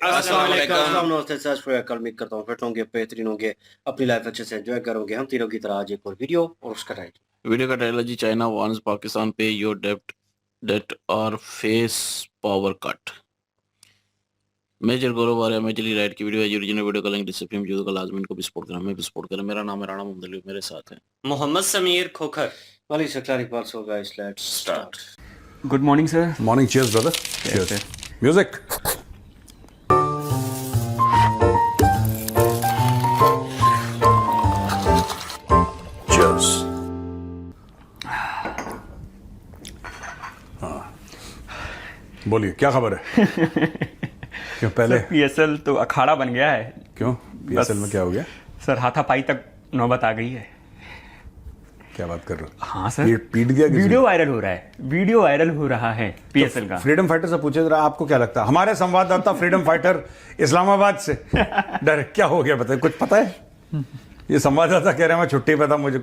अस्सलाम नमस्ते सर कल उम्मीद करता हूँ फिट होंगे बेहतरीन होंगे अपनी लाइफ अच्छे से एंजॉय करोगे हम तीनों की तरह आज एक और वीडियो और उसका टाइटल वीडियो का टाइटल जी चाइना वांट्स पाकिस्तान पे योर डेट और फेस पावर कट मेजर गौरव आ रहा है मेजरली राइट की वीडियो है ओरिजिनल वीडियो का लिंक डिस्क्रिप्शन में जो का लाजमी इनको भी सपोर्ट करें हमें भी सपोर्ट करें। मेरा नाम है राणा मोहम्मद अली मेरे साथ है मोहम्मद समीर खोखर वाली सकलारी पास होगा इस let's start. Good morning sir. Morning, cheers brother, cheers. Music. Cheers. बोलिए क्या खबर है? क्यों पहले पीएसएल तो अखाड़ा बन गया है। क्यों पीएसएल में क्या हो गया? सर हाथापाई तक नौबत आ गई है। क्या बात कर रहे हो? हाँ सर, पीट दिया किसी वीडियो वायरल हो रहा है, वीडियो वायरल हो रहा है पीएसएल का। फ्रीडम फाइटर से पूछे जरा, आपको क्या लगता है? हमारे संवाददाता फ्रीडम फाइटर इस्लामाबाद से डायरेक्ट क्या हो गया बताइए, कुछ पता है? ये संवाददाता कह रहे हैं मैं छुट्टी पे था, मुझे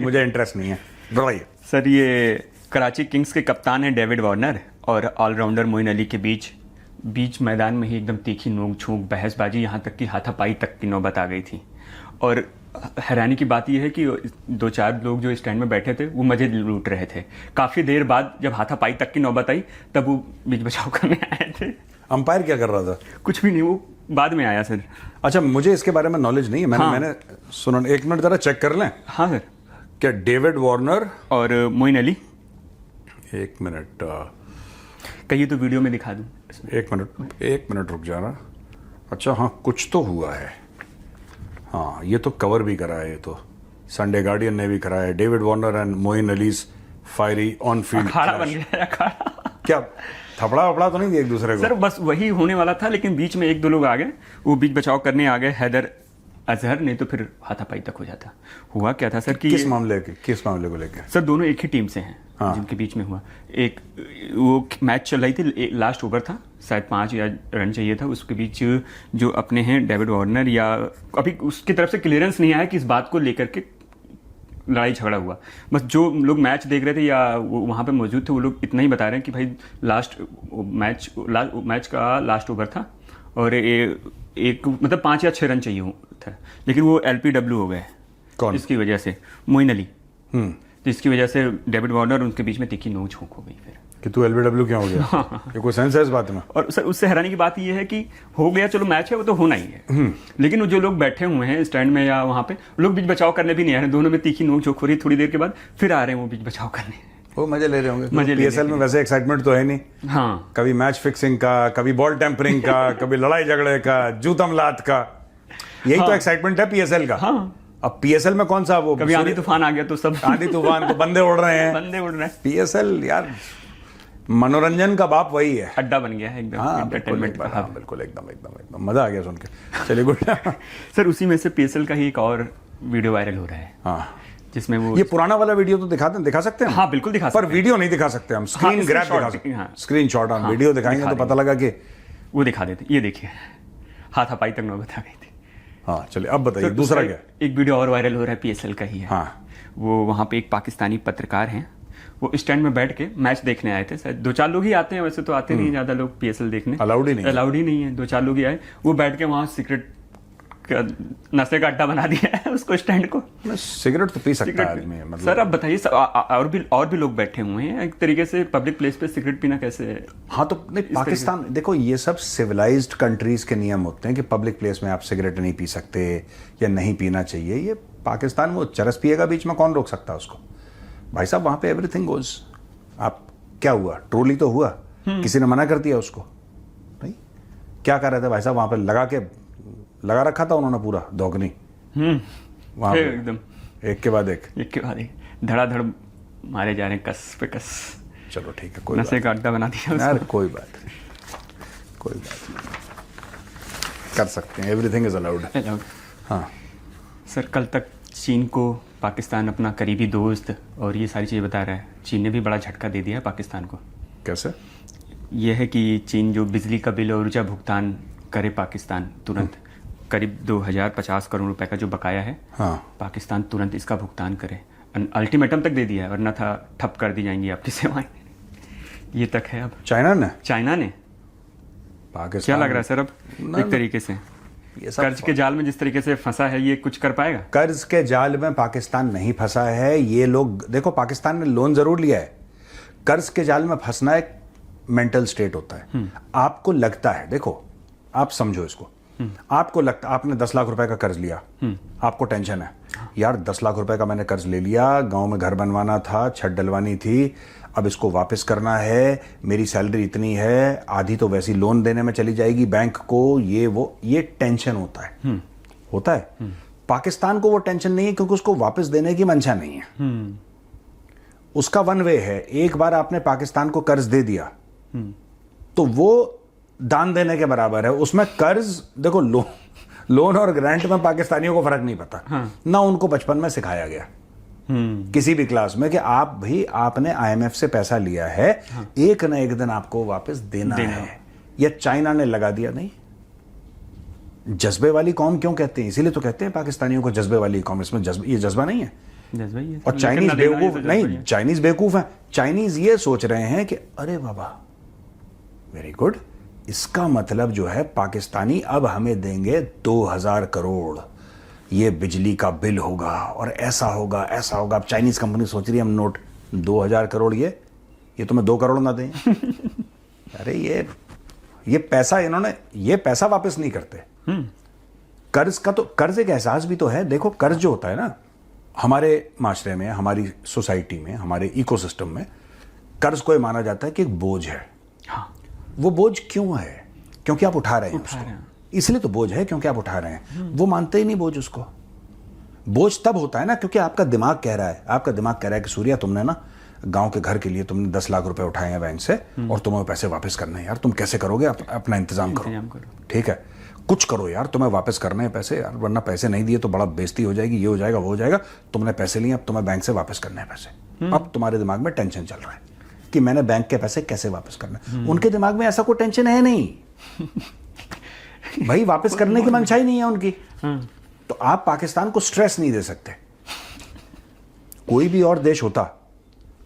मुझे इंटरेस्ट नहीं है, बताइए। सर ये कराची किंग्स के कप्तान हैं डेविड वार्नर और ऑलराउंडर मोइन अली के बीच मैदान में ही एकदम तीखी नोक झोंक बहसबाजी, यहाँ तक कि हाथापाई तक की नौबत आ गई थी। और हैरानी की बात यह है कि दो चार लोग जो स्टैंड में बैठे थे वो मजे लूट रहे थे। काफी देर बाद जब हाथापाई तक की नौबत आई तब वो बीच बचाव करने आए थे। अंपायर क्या कर रहा था? कुछ भी नहीं, वो बाद में आया सर। अच्छा, मुझे इसके बारे में नॉलेज नहीं है। मैंने सुनो, एक मिनट जरा चेक कर लें। हाँ सर। क्या डेविड वार्नर और मोइन अली? एक मिनट, कहिए तो वीडियो में दिखा दूं। एक मिनट रुक जाना। अच्छा हाँ, कुछ तो हुआ है। हाँ, ये तो कवर भी करा है, ये तो संडे गार्डियन ने भी करा है। David Warner and Moeen Ali's fiery on field अखाड़ा बन गया अखाड़ा। क्या थपड़ा वपड़ा तो नहीं दिया एक दूसरे को? सर बस वही होने वाला था, लेकिन बीच में एक दो लोग आ गए, वो बीच बचाव करने आ गए, हैदर अजहर, नहीं तो फिर हाथापाई तक हो जाता। हुआ क्या था सर कि किस मामले को लेके? सर दोनों एक ही टीम से हैं। हाँ। जिनके बीच में हुआ एक वो मैच चल रही थी, लास्ट ओवर था, शायद 5 या रन चाहिए था, उसके बीच जो अपने हैं डेविड वार्नर, या अभी उसकी तरफ से क्लियरेंस नहीं आया कि इस बात को लेकर के लड़ाई झगड़ा हुआ। बस जो लोग मैच देख रहे थे या वो वहाँ पे मौजूद थे वो लोग इतना ही बता रहे हैं कि भाई मैच का लास्ट ओवर था और एक मतलब 5 या 6 रन चाहिए था, लेकिन वो LPW हो गए। कौन? इसकी वजह से मोइन अली। तो इसकी वजह से डेविड वार्नर उनके बीच में तीखी नोक झोंक हो गई फिर कि तू LBW क्या हो गया? ये कोई सेंस है इस बात में? और सर उससे हैरानी की बात ये है कि हो गया, चलो मैच है वो तो होना ही है, लेकिन वो जो लोग बैठे हुए हैं स्टैंड में या वहाँ पे, लोग बीच बचाव करने भी नहीं आ रहे। दोनों में तीखी नोक झोंक हो रही, थोड़ी देर के बाद फिर आ रहे हैं वो बीच बचाव करने। वो मजे ले रहे होंगे। पीएसएल में वैसे एक्साइटमेंट तो है नहीं। हाँ, कभी मैच फिक्सिंग का, कभी बॉल टेम्परिंग का, कभी लड़ाई झगड़े का, जूतम लात का, यही तो एक्साइटमेंट है पीएसएल का। हाँ। अब पीएसएल में कौन सा वो कभी आंधी तूफान आ गया तो सब आंधी तूफान को बंदे उड़ रहे हैं। पीएसएल यार मनोरंजन का बाप वही है, अड्डा बन गया है एकदम। हाँ, एंटरटेनमेंट का। हाँ, बिल्कुल एकदम मजा आ गया सुन के। चलिए गुड। सर उसी में से पीएसएल का ही एक और वीडियो वायरल हो रहा है। हाँ, जिसमें वो ये पुराना वाला वीडियो तो दिखा सकते हैं? हाँ बिल्कुल दिखा सकते हैं, पर वीडियो नहीं दिखा सकते हम, स्क्रीन ग्रैब दिखा सकते हैं। स्क्रीन शॉट ऑन वीडियो दिखाएंगे तो पता लगा कि वो दिखा देते। ये देखिए हाथापाई तक नौबत आ गई थी। हाँ चलिए अब बताइए दूसरा क्या? एक वीडियो और वायरल हो रहा है, पीएसएल का ही है। हाँ, वो वहाँ पे एक पाकिस्तानी पत्रकार हैं, वो स्टैंड में बैठ के मैच देखने आए थे। शायद 2-4 लोग ही आते हैं, वैसे तो आते नहीं ज्यादा लोग पीएसएल देखने, अलाउड ही नहीं है। 2-4 लोग ही आए, वो बैठ के वहाँ सिगरेट नशे का अड्डा बना दिया है उसको स्टैंड को। सिगरेट तो पी सकता है आदमी, मतलब सर अब बताइए, और भी लोग बैठे हुए हैं, एक तरीके से पब्लिक प्लेस पे सिगरेट पीना कैसे है? हाँ तो नहीं, पाकिस्तान देखो, ये सब सिविलाइज्ड कंट्रीज के नियम होते हैं कि पब्लिक प्लेस में आप सिगरेट नहीं पी सकते या नहीं पीना चाहिए। ये पाकिस्तान में चरस पिएगा बीच में, कौन रोक सकता है उसको? भाई साहब वहां पे एवरीथिंग गोज। आप क्या हुआ, ट्रोली तो हुआ, किसी ने मना कर दिया उसको? नहीं, क्या कर रहे थे भाई साहब वहां पे? लगा रखा था उन्होंने पूरा दोगनी वहां पे, एकदम एक के बाद एक धड़ाधड़ मारे जा रहे हैं, कस पे कस। चलो ठीक है, कोई नशे का अड्डा बना दिया यार, कोई बात नहीं, कर सकते हैं, एवरीथिंग इज अलाउड। हाँ सर, कल तक चीन को पाकिस्तान अपना करीबी दोस्त और ये सारी चीज़ें बता रहा है। चीन ने भी बड़ा झटका दे दिया है पाकिस्तान को। कैसे? ये है कि चीन जो बिजली का बिल और ऊर्जा भुगतान करे पाकिस्तान तुरंत, करीब 2050 करोड़ रुपए का जो बकाया है, हाँ, पाकिस्तान तुरंत इसका भुगतान करे। अल्टीमेटम तक दे दिया है, वरना था ठप कर दी जाएंगी आपकी सेवाएं। ये तक है अब। चाइना ने पाकिस्तान क्या लग रहा है सर अब एक तरीके से ये सब कर्ज के जाल में जिस तरीके से फंसा है, ये कुछ कर पाएगा? कर्ज के जाल में पाकिस्तान नहीं फंसा है। ये लोग देखो, पाकिस्तान ने लोन जरूर लिया है। कर्ज के जाल में फंसना एक मेंटल स्टेट होता है। आपको लगता है, देखो आप समझो इसको, आपको लगता आपने 10 लाख रुपए का कर्ज लिया, आपको टेंशन है यार 10 लाख रुपए का मैंने कर्ज ले लिया, गांव में घर बनवाना था, छत डलवानी थी, अब इसको वापस करना है, मेरी सैलरी इतनी है, आधी तो वैसी लोन देने में चली जाएगी बैंक को, ये वो, ये टेंशन होता है। होता है। पाकिस्तान को वो टेंशन नहीं है क्योंकि उसको वापस देने की मंशा नहीं है। उसका वन वे है, एक बार आपने पाकिस्तान को कर्ज दे दिया तो वो दान देने के बराबर है। उसमें कर्ज देखो, लोन और ग्रांट में पाकिस्तानियों को फर्क नहीं पता। ना उनको बचपन में सिखाया गया किसी भी क्लास में कि आप भाई आपने IMF से पैसा लिया है, एक ना एक दिन आपको वापस देना है। या चाइना ने लगा दिया, नहीं जज्बे वाली कौम क्यों कहते हैं? इसीलिए तो कहते हैं पाकिस्तानियों को जज्बे वाली कौम। इसमें ये जज्बा नहीं है। और चाइनीज बेवकूफ नहीं, चाइनीज बेवकूफ है। चाइनीज ये सोच रहे हैं कि अरे बाबा वेरी गुड, इसका मतलब जो है पाकिस्तानी अब हमें देंगे 2000 करोड़, ये बिजली का बिल होगा और ऐसा होगा ऐसा होगा। अब चाइनीज कंपनी सोच रही है हम नोट 2000 करोड़ ये तुम्हें 2 करोड़ ना दें। अरे ये पैसा इन्होंने, ये पैसा वापस नहीं करते। कर्ज का तो, कर्ज एक एहसास भी तो है। देखो कर्ज जो होता है ना, हमारे माशरे में, हमारी सोसाइटी में, हमारे इकोसिस्टम में कर्ज को माना जाता है कि एक बोझ है। हाँ। वो बोझ क्यों है? क्योंकि आप उठा रहे हैं उसको, इसलिए तो बोझ है, क्योंकि आप उठा रहे हैं। वो मानते ही नहीं बोझ उसको। बोझ तब होता है ना क्योंकि आपका दिमाग कह रहा है, आपका दिमाग कह रहा है कि सूर्या तुमने ना गांव के घर के लिए तुमने 10 लाख रुपए उठाए हैं बैंक से और तुम्हें पैसे वापस करने हैं यार, तुम कैसे करोगे? अपना इंतजाम करो, ठीक है, कुछ करो यार, तुम्हें वापस करने हैं पैसे यार, वरना पैसे नहीं दिए तो बड़ा बेइज्जती हो जाएगी, ये हो जाएगा वो हो जाएगा। तुमने पैसे लिए, अब तुम्हें बैंक से वापस करने हैं पैसे। अब तुम्हारे दिमाग में टेंशन चल रहा है कि मैंने बैंक के पैसे कैसे वापस करना। उनके दिमाग में ऐसा कोई टेंशन है नहीं भाई, वापस करने की मंशा ही नहीं है उनकी। तो आप पाकिस्तान को स्ट्रेस नहीं दे सकते। कोई भी और देश होता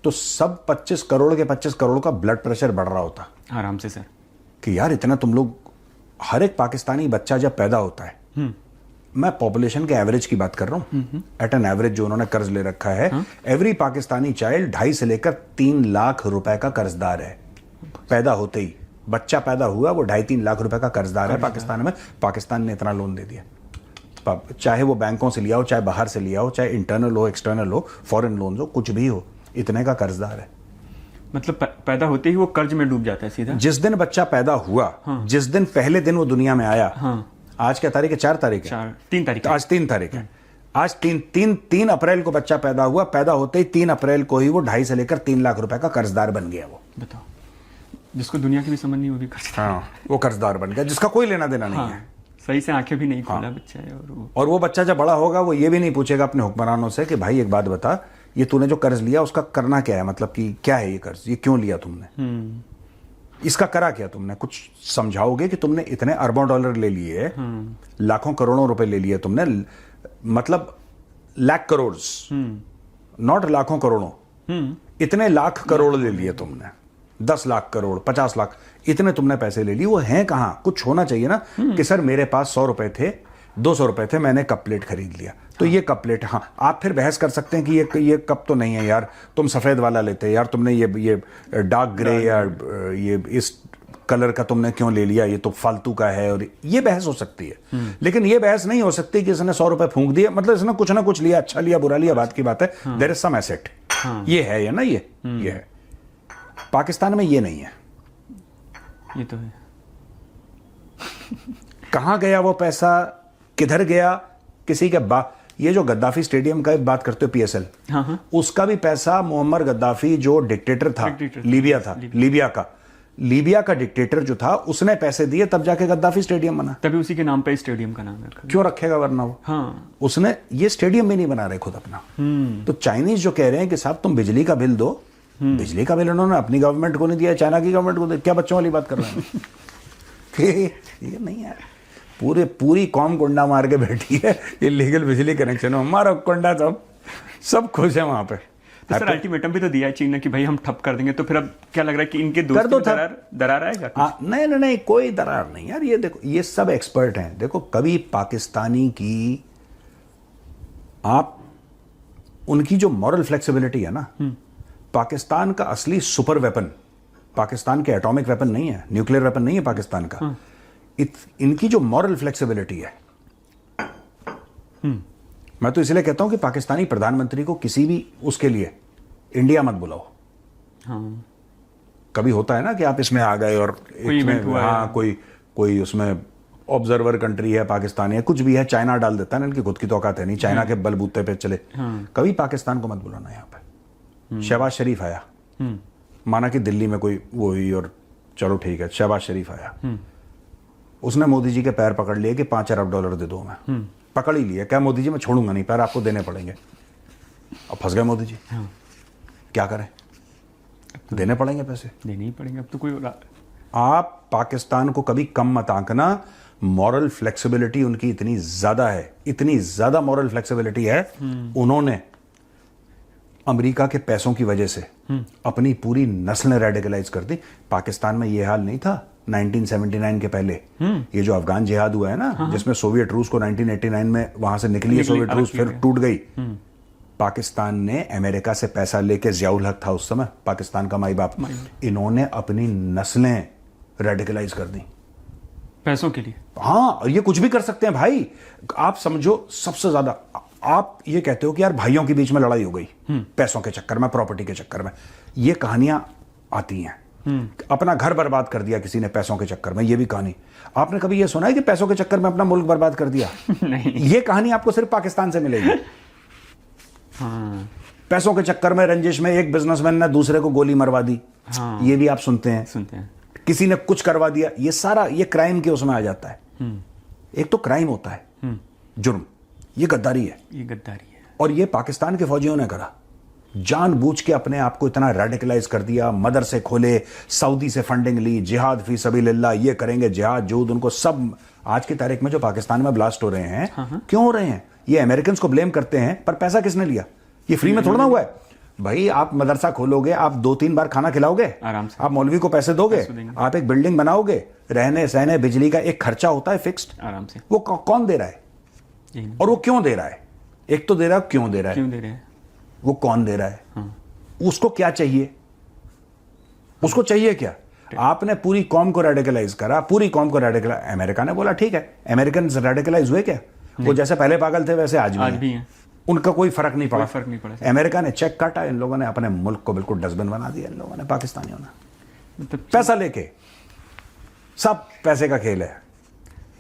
तो सब 25 करोड़ के 25 करोड़ का ब्लड प्रेशर बढ़ रहा होता आराम से सर, कि यार इतना तुम लोग, हर एक पाकिस्तानी बच्चा जब पैदा होता है, मैं पॉपुलेशन के एवरेज की बात कर रहा हूं, एट एन एवरेज जो उन्होंने कर्ज ले रखा है, एवरी पाकिस्तानी चाइल्ड 2.5 से लेकर 3 लाख रुपए का कर्जदार है। पैदा होते ही बच्चा पैदा हुआ वो 2.5-3 लाख रुपए का कर्जदार है पाकिस्तान में। पाकिस्तान ने इतना लोन दे दिया, चाहे वो बैंकों से लिया हो, चाहे बाहर से लिया हो, चाहे इंटरनल हो, एक्सटर्नल हो, फॉरेन लोन हो, कुछ भी हो, इतने का कर्जदार है। मतलब पैदा होते ही वो कर्ज में डूब जाता है सीधा। जिस दिन बच्चा पैदा हुआ, जिस दिन पहले दिन वो दुनिया में आया, आज क्या तारीख है? 4 तारीख है, 3 तारीख, आज 3 तारीख है। आज 3 अप्रैल को बच्चा पैदा हुआ, पैदा होते ही 3 अप्रैल को ही वो 2.5 से लेकर 3 लाख रुपए का कर्जदार बन गया। वो बताओ, जिसको दुनिया की भी समझ नहीं, वो भी कर्जदार। हाँ, वो कर्जदार बन गया जिसका कोई लेना देना नहीं है। सही से आंखें भी नहीं खोला बच्चा है। और वो बच्चा जब बड़ा होगा वो ये भी नहीं पूछेगा अपने हुक्मरानों से कि भाई एक बात बता, ये तूने जो कर्ज लिया उसका करना क्या है, मतलब कि क्या है ये कर्ज, ये क्यों लिया तुमने, इसका करा क्या तुमने? कुछ समझाओगे कि तुमने इतने अरबों डॉलर ले लिए, लाखों करोड़ों रुपए ले लिए तुमने, मतलब लाख करोड़, नॉट लाखों करोड़ों, इतने लाख करोड़ ले लिए तुमने, 10 लाख करोड़, 50 लाख, इतने तुमने पैसे ले लिए। वो हैं कहां? कुछ होना चाहिए ना कि सर मेरे पास 100 रुपए थे, 200 रुपए थे, मैंने कप प्लेट खरीद लिया, तो ये कप प्लेट। हाँ, आप फिर बहस कर सकते हैं कि ये कप तो नहीं है यार, तुम सफेद वाला लेते यार, तुमने ये डार्क ग्रे या ये इस कलर का तुमने क्यों ले लिया, ये तो फालतू का है, और ये बहस हो सकती है। लेकिन ये बहस नहीं हो सकती कि इसने 100 रुपए फूंक दिए, मतलब इसने कुछ ना कुछ लिया, अच्छा लिया बुरा लिया, बात की बात है, देयर इज सम एसेट, ये है या ना, ये है। पाकिस्तान में ये नहीं है। ये तो है। कहां गया वो पैसा, किधर गया? किसी के ये जो गद्दाफी स्टेडियम का बात करते हो, PSL, उसका भी पैसा मुअम्मर गद्दाफी जो डिक्टेटर था, लीबिया था, लीबिया का डिक्टेटर जो था, उसने पैसे दिए तब जाके गद्दाफी स्टेडियम बना। तभी उसी के नाम पे स्टेडियम का नाम रखा। क्यों रखेगा वरना वो? हाँ। उसने ये स्टेडियम भी नहीं बना रहे खुद अपना। तो चाइनीज जो कह रहे हैं कि साहब तुम बिजली का बिल दो, बिजली का बिल उन्होंने अपनी गवर्नमेंट को नहीं दिया, चाइना की गवर्नमेंट को दिया। क्या बच्चों वाली बात कर रहे हैं? ये नहीं है। पूरी कौम कुंडा मार के बैठी है इलीगल बिजली कनेक्शन में, हमारा कुंडा सब खुश है वहां पे। तो सर अल्टीमेटम भी तो दिया है चीन ने कि भाई हम ठप कर देंगे, तो फिर अब क्या लग रहा है कि इनके कर दोस्ती दो में ठप। दरार आएगा कुछ? नहीं नहीं नहीं, कोई दरार नहीं यार। ये देखो, ये सब एक्सपर्ट हैं। देखो, कभी पाकिस्तानी की आप उनकी जो मॉरल फ्लेक्सिबिलिटी है ना, पाकिस्तान का असली सुपर वेपन पाकिस्तान के एटॉमिक वेपन नहीं है, न्यूक्लियर वेपन नहीं है पाकिस्तान का। इनकी जो मॉरल फ्लेक्सिबिलिटी है, मैं तो इसलिए कहता हूं कि पाकिस्तानी प्रधानमंत्री को किसी भी उसके लिए इंडिया मत बुलाओ। हाँ, कभी होता है ना कि आप इसमें आ गए और कोई event हुआ हाँ, है। कोई उसमें ऑब्जर्वर कंट्री है, पाकिस्तान है, कुछ भी है, चाइना डाल देता है ना, इनकी खुद की तो औकात है नहीं, चाइना के बलबूते पे चले। कभी पाकिस्तान को मत बुलाना यहाँ पे। शहबाज शरीफ आया, माना कि दिल्ली में कोई वो हुई और चलो ठीक है, शहबाज शरीफ आया, उसने मोदी जी के पैर पकड़ लिए कि $5 अरब दे दो। मैं पकड़ ही लिया, क्या मोदी जी मैं छोड़ूंगा नहीं, पैर आपको देने पड़ेंगे। अब फंस गए मोदी जी। क्या करें, देने पड़ेंगे पैसे, देने ही पड़ेंगे अब तो। कोई आप पाकिस्तान को कभी कम मत आंकना। मॉरल फ्लेक्सिबिलिटी उनकी इतनी ज्यादा है, इतनी ज्यादा मॉरल फ्लेक्सिबिलिटी है, उन्होंने अमेरिका के पैसों की वजह से अपनी पूरी नस्लें रेडिकलाइज कर दी। पाकिस्तान में यह हाल नहीं था 1979 के पहले। ये जो अफगान जिहाद हुआ है ना, जिसमें सोवियत रूस को 1989 में वहां से निकली सोवियत रूस, फिर टूट गई। पाकिस्तान ने अमेरिका से पैसा लेके, जियाउल हक था उस समय पाकिस्तान का माई बाप, इन्होंने अपनी नस्लें रेडिकलाइज कर दी पैसों के लिए। हाँ, और ये कुछ भी कर सकते हैं भाई। आप समझो, सबसे ज्यादा आप ये कहते हो कि यार भाइयों के बीच में लड़ाई हो गई पैसों के चक्कर में, प्रॉपर्टी के चक्कर में, ये कहानियां आती हैं। अपना घर बर्बाद कर दिया किसी ने पैसों के चक्कर में, ये भी कहानी। आपने कभी ये सुना है कि पैसों के चक्कर में अपना मुल्क बर्बाद कर दिया? नहीं। ये कहानी आपको सिर्फ पाकिस्तान से मिलेगी। हाँ, पैसों के चक्कर में, रंजिश में एक बिजनेसमैन ने दूसरे को गोली मरवा दी। हाँ, ये भी आप सुनते हैं। सुनते हैं। किसी ने कुछ करवा दिया, ये सारा ये क्राइम के उसमें आ जाता है। एक तो क्राइम होता है, जुर्म, ये गद्दारी है। ये गद्दारी है। और ये पाकिस्तान के फौजियों ने करा, जानबूझ के अपने आप को इतना रेडिकलाइज कर दिया। मदरसे खोले, सऊदी से फंडिंग ली, जिहाद फी सबीलिल्लाह, ये करेंगे, जिहाद जूद, उनको सब। आज की तारीख में जो पाकिस्तान में ब्लास्ट हो रहे हैं, क्यों हो रहे हैं? ये अमेरिकन को ब्लेम करते हैं, पर पैसा किसने लिया? ये फ्री में थोड़ा ना हुआ है भाई। आप मदरसा खोलोगे, आप 2-3 बार खाना खिलाओगे आराम से, आप मौलवी को पैसे दोगे, आप एक बिल्डिंग बनाओगे, रहने सहने बिजली का एक खर्चा होता है फिक्स्ड, आराम से। वो कौन दे रहा है? और वो क्यों दे रहा है? एक तो दे रहा है, क्यों दे रहा है? क्यों दे रहे हैं? वो कौन दे रहा है? उसको क्या चाहिए? उसको चाहिए क्या? आपने पूरी कौम को रेडिकलाइज करा, पूरी कौम को रेडिकलाइज। अमेरिका ने बोला ठीक है, अमेरिकन रेडिकलाइज हुए क्या? वो जैसे पहले पागल थे वैसे आज भी हैं। उनका कोई फर्क नहीं पड़ा। फर्क नहीं पड़ा। अमेरिका ने चेक काटा, इन लोगों ने अपने मुल्क को बिल्कुल डस्टबिन बना दिया। इन लोगों ने, पाकिस्तानियों ने, मतलब पैसा लेके, सब पैसे का खेल है।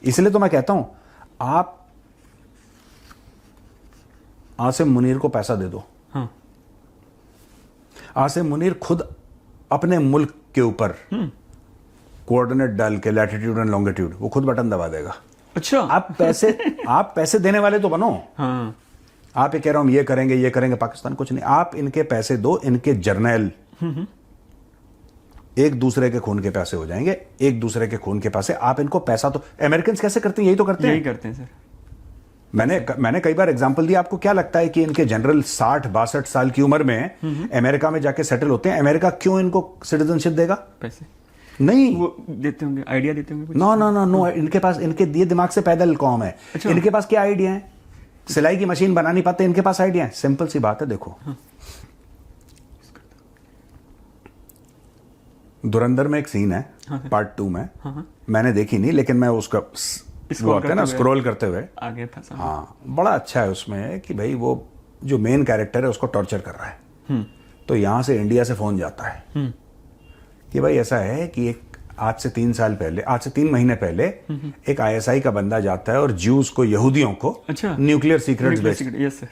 इसलिए तो मैं कहता हूं, आप आसिम मुनीर को पैसा दे दो। हाँ, आसिम मुनीर खुद अपने मुल्क के ऊपर कोऑर्डिनेट डाल के, लैटिट्यूड एंड लॉन्गिट्यूड, वो खुद बटन दबा देगा। अच्छा। आप पैसे देने वाले तो बनो। हाँ, आप ये कह रहा हूं ये करेंगे, पाकिस्तान कुछ नहीं। आप इनके पैसे दो, इनके जर्नैल एक दूसरे के खून के पैसे हो जाएंगे, एक दूसरे के खून के पैसे। आप इनको पैसा तो, अमेरिकन कैसे करते हैं? यही तो करते हैं। यही करते हैं सर। मैंने कई बार एग्जांपल दिया आपको। क्या लगता है कि इनके जनरल 60-62 साल की उम्र में अमेरिका में जाके सेटल होते हैं? अमेरिका क्यों इनको सिटीजनशिप देगा? पैसे नहीं, वो देते होंगे, आइडिया देते होंगे। नो, इनके पास, इनके दिए दिमाग से पैदल कौम है। अच्छा। इनके पास क्या आइडिया है? सिलाई की मशीन बना नहीं पाते, इनके पास आइडिया है। सिंपल सी बात है, देखो। धुरंधर में एक सीन है, पार्ट 2 में। मैंने देखी नहीं, लेकिन मैं उसका वो होता है ना, स्क्रॉल करते हुए आगे था सामने। हाँ, बड़ा अच्छा है उसमें कि भाई वो जो मेन कैरेक्टर है उसको टॉर्चर कर रहा है। तो यहां से इंडिया से फोन जाता है कि भाई ऐसा है कि एक आज से 3 महीने पहले एक ISI का बंदा जाता है और ज्यूज को, यहूदियों को, अच्छा, न्यूक्लियर सीक्रेट्स बेच। Yes sir.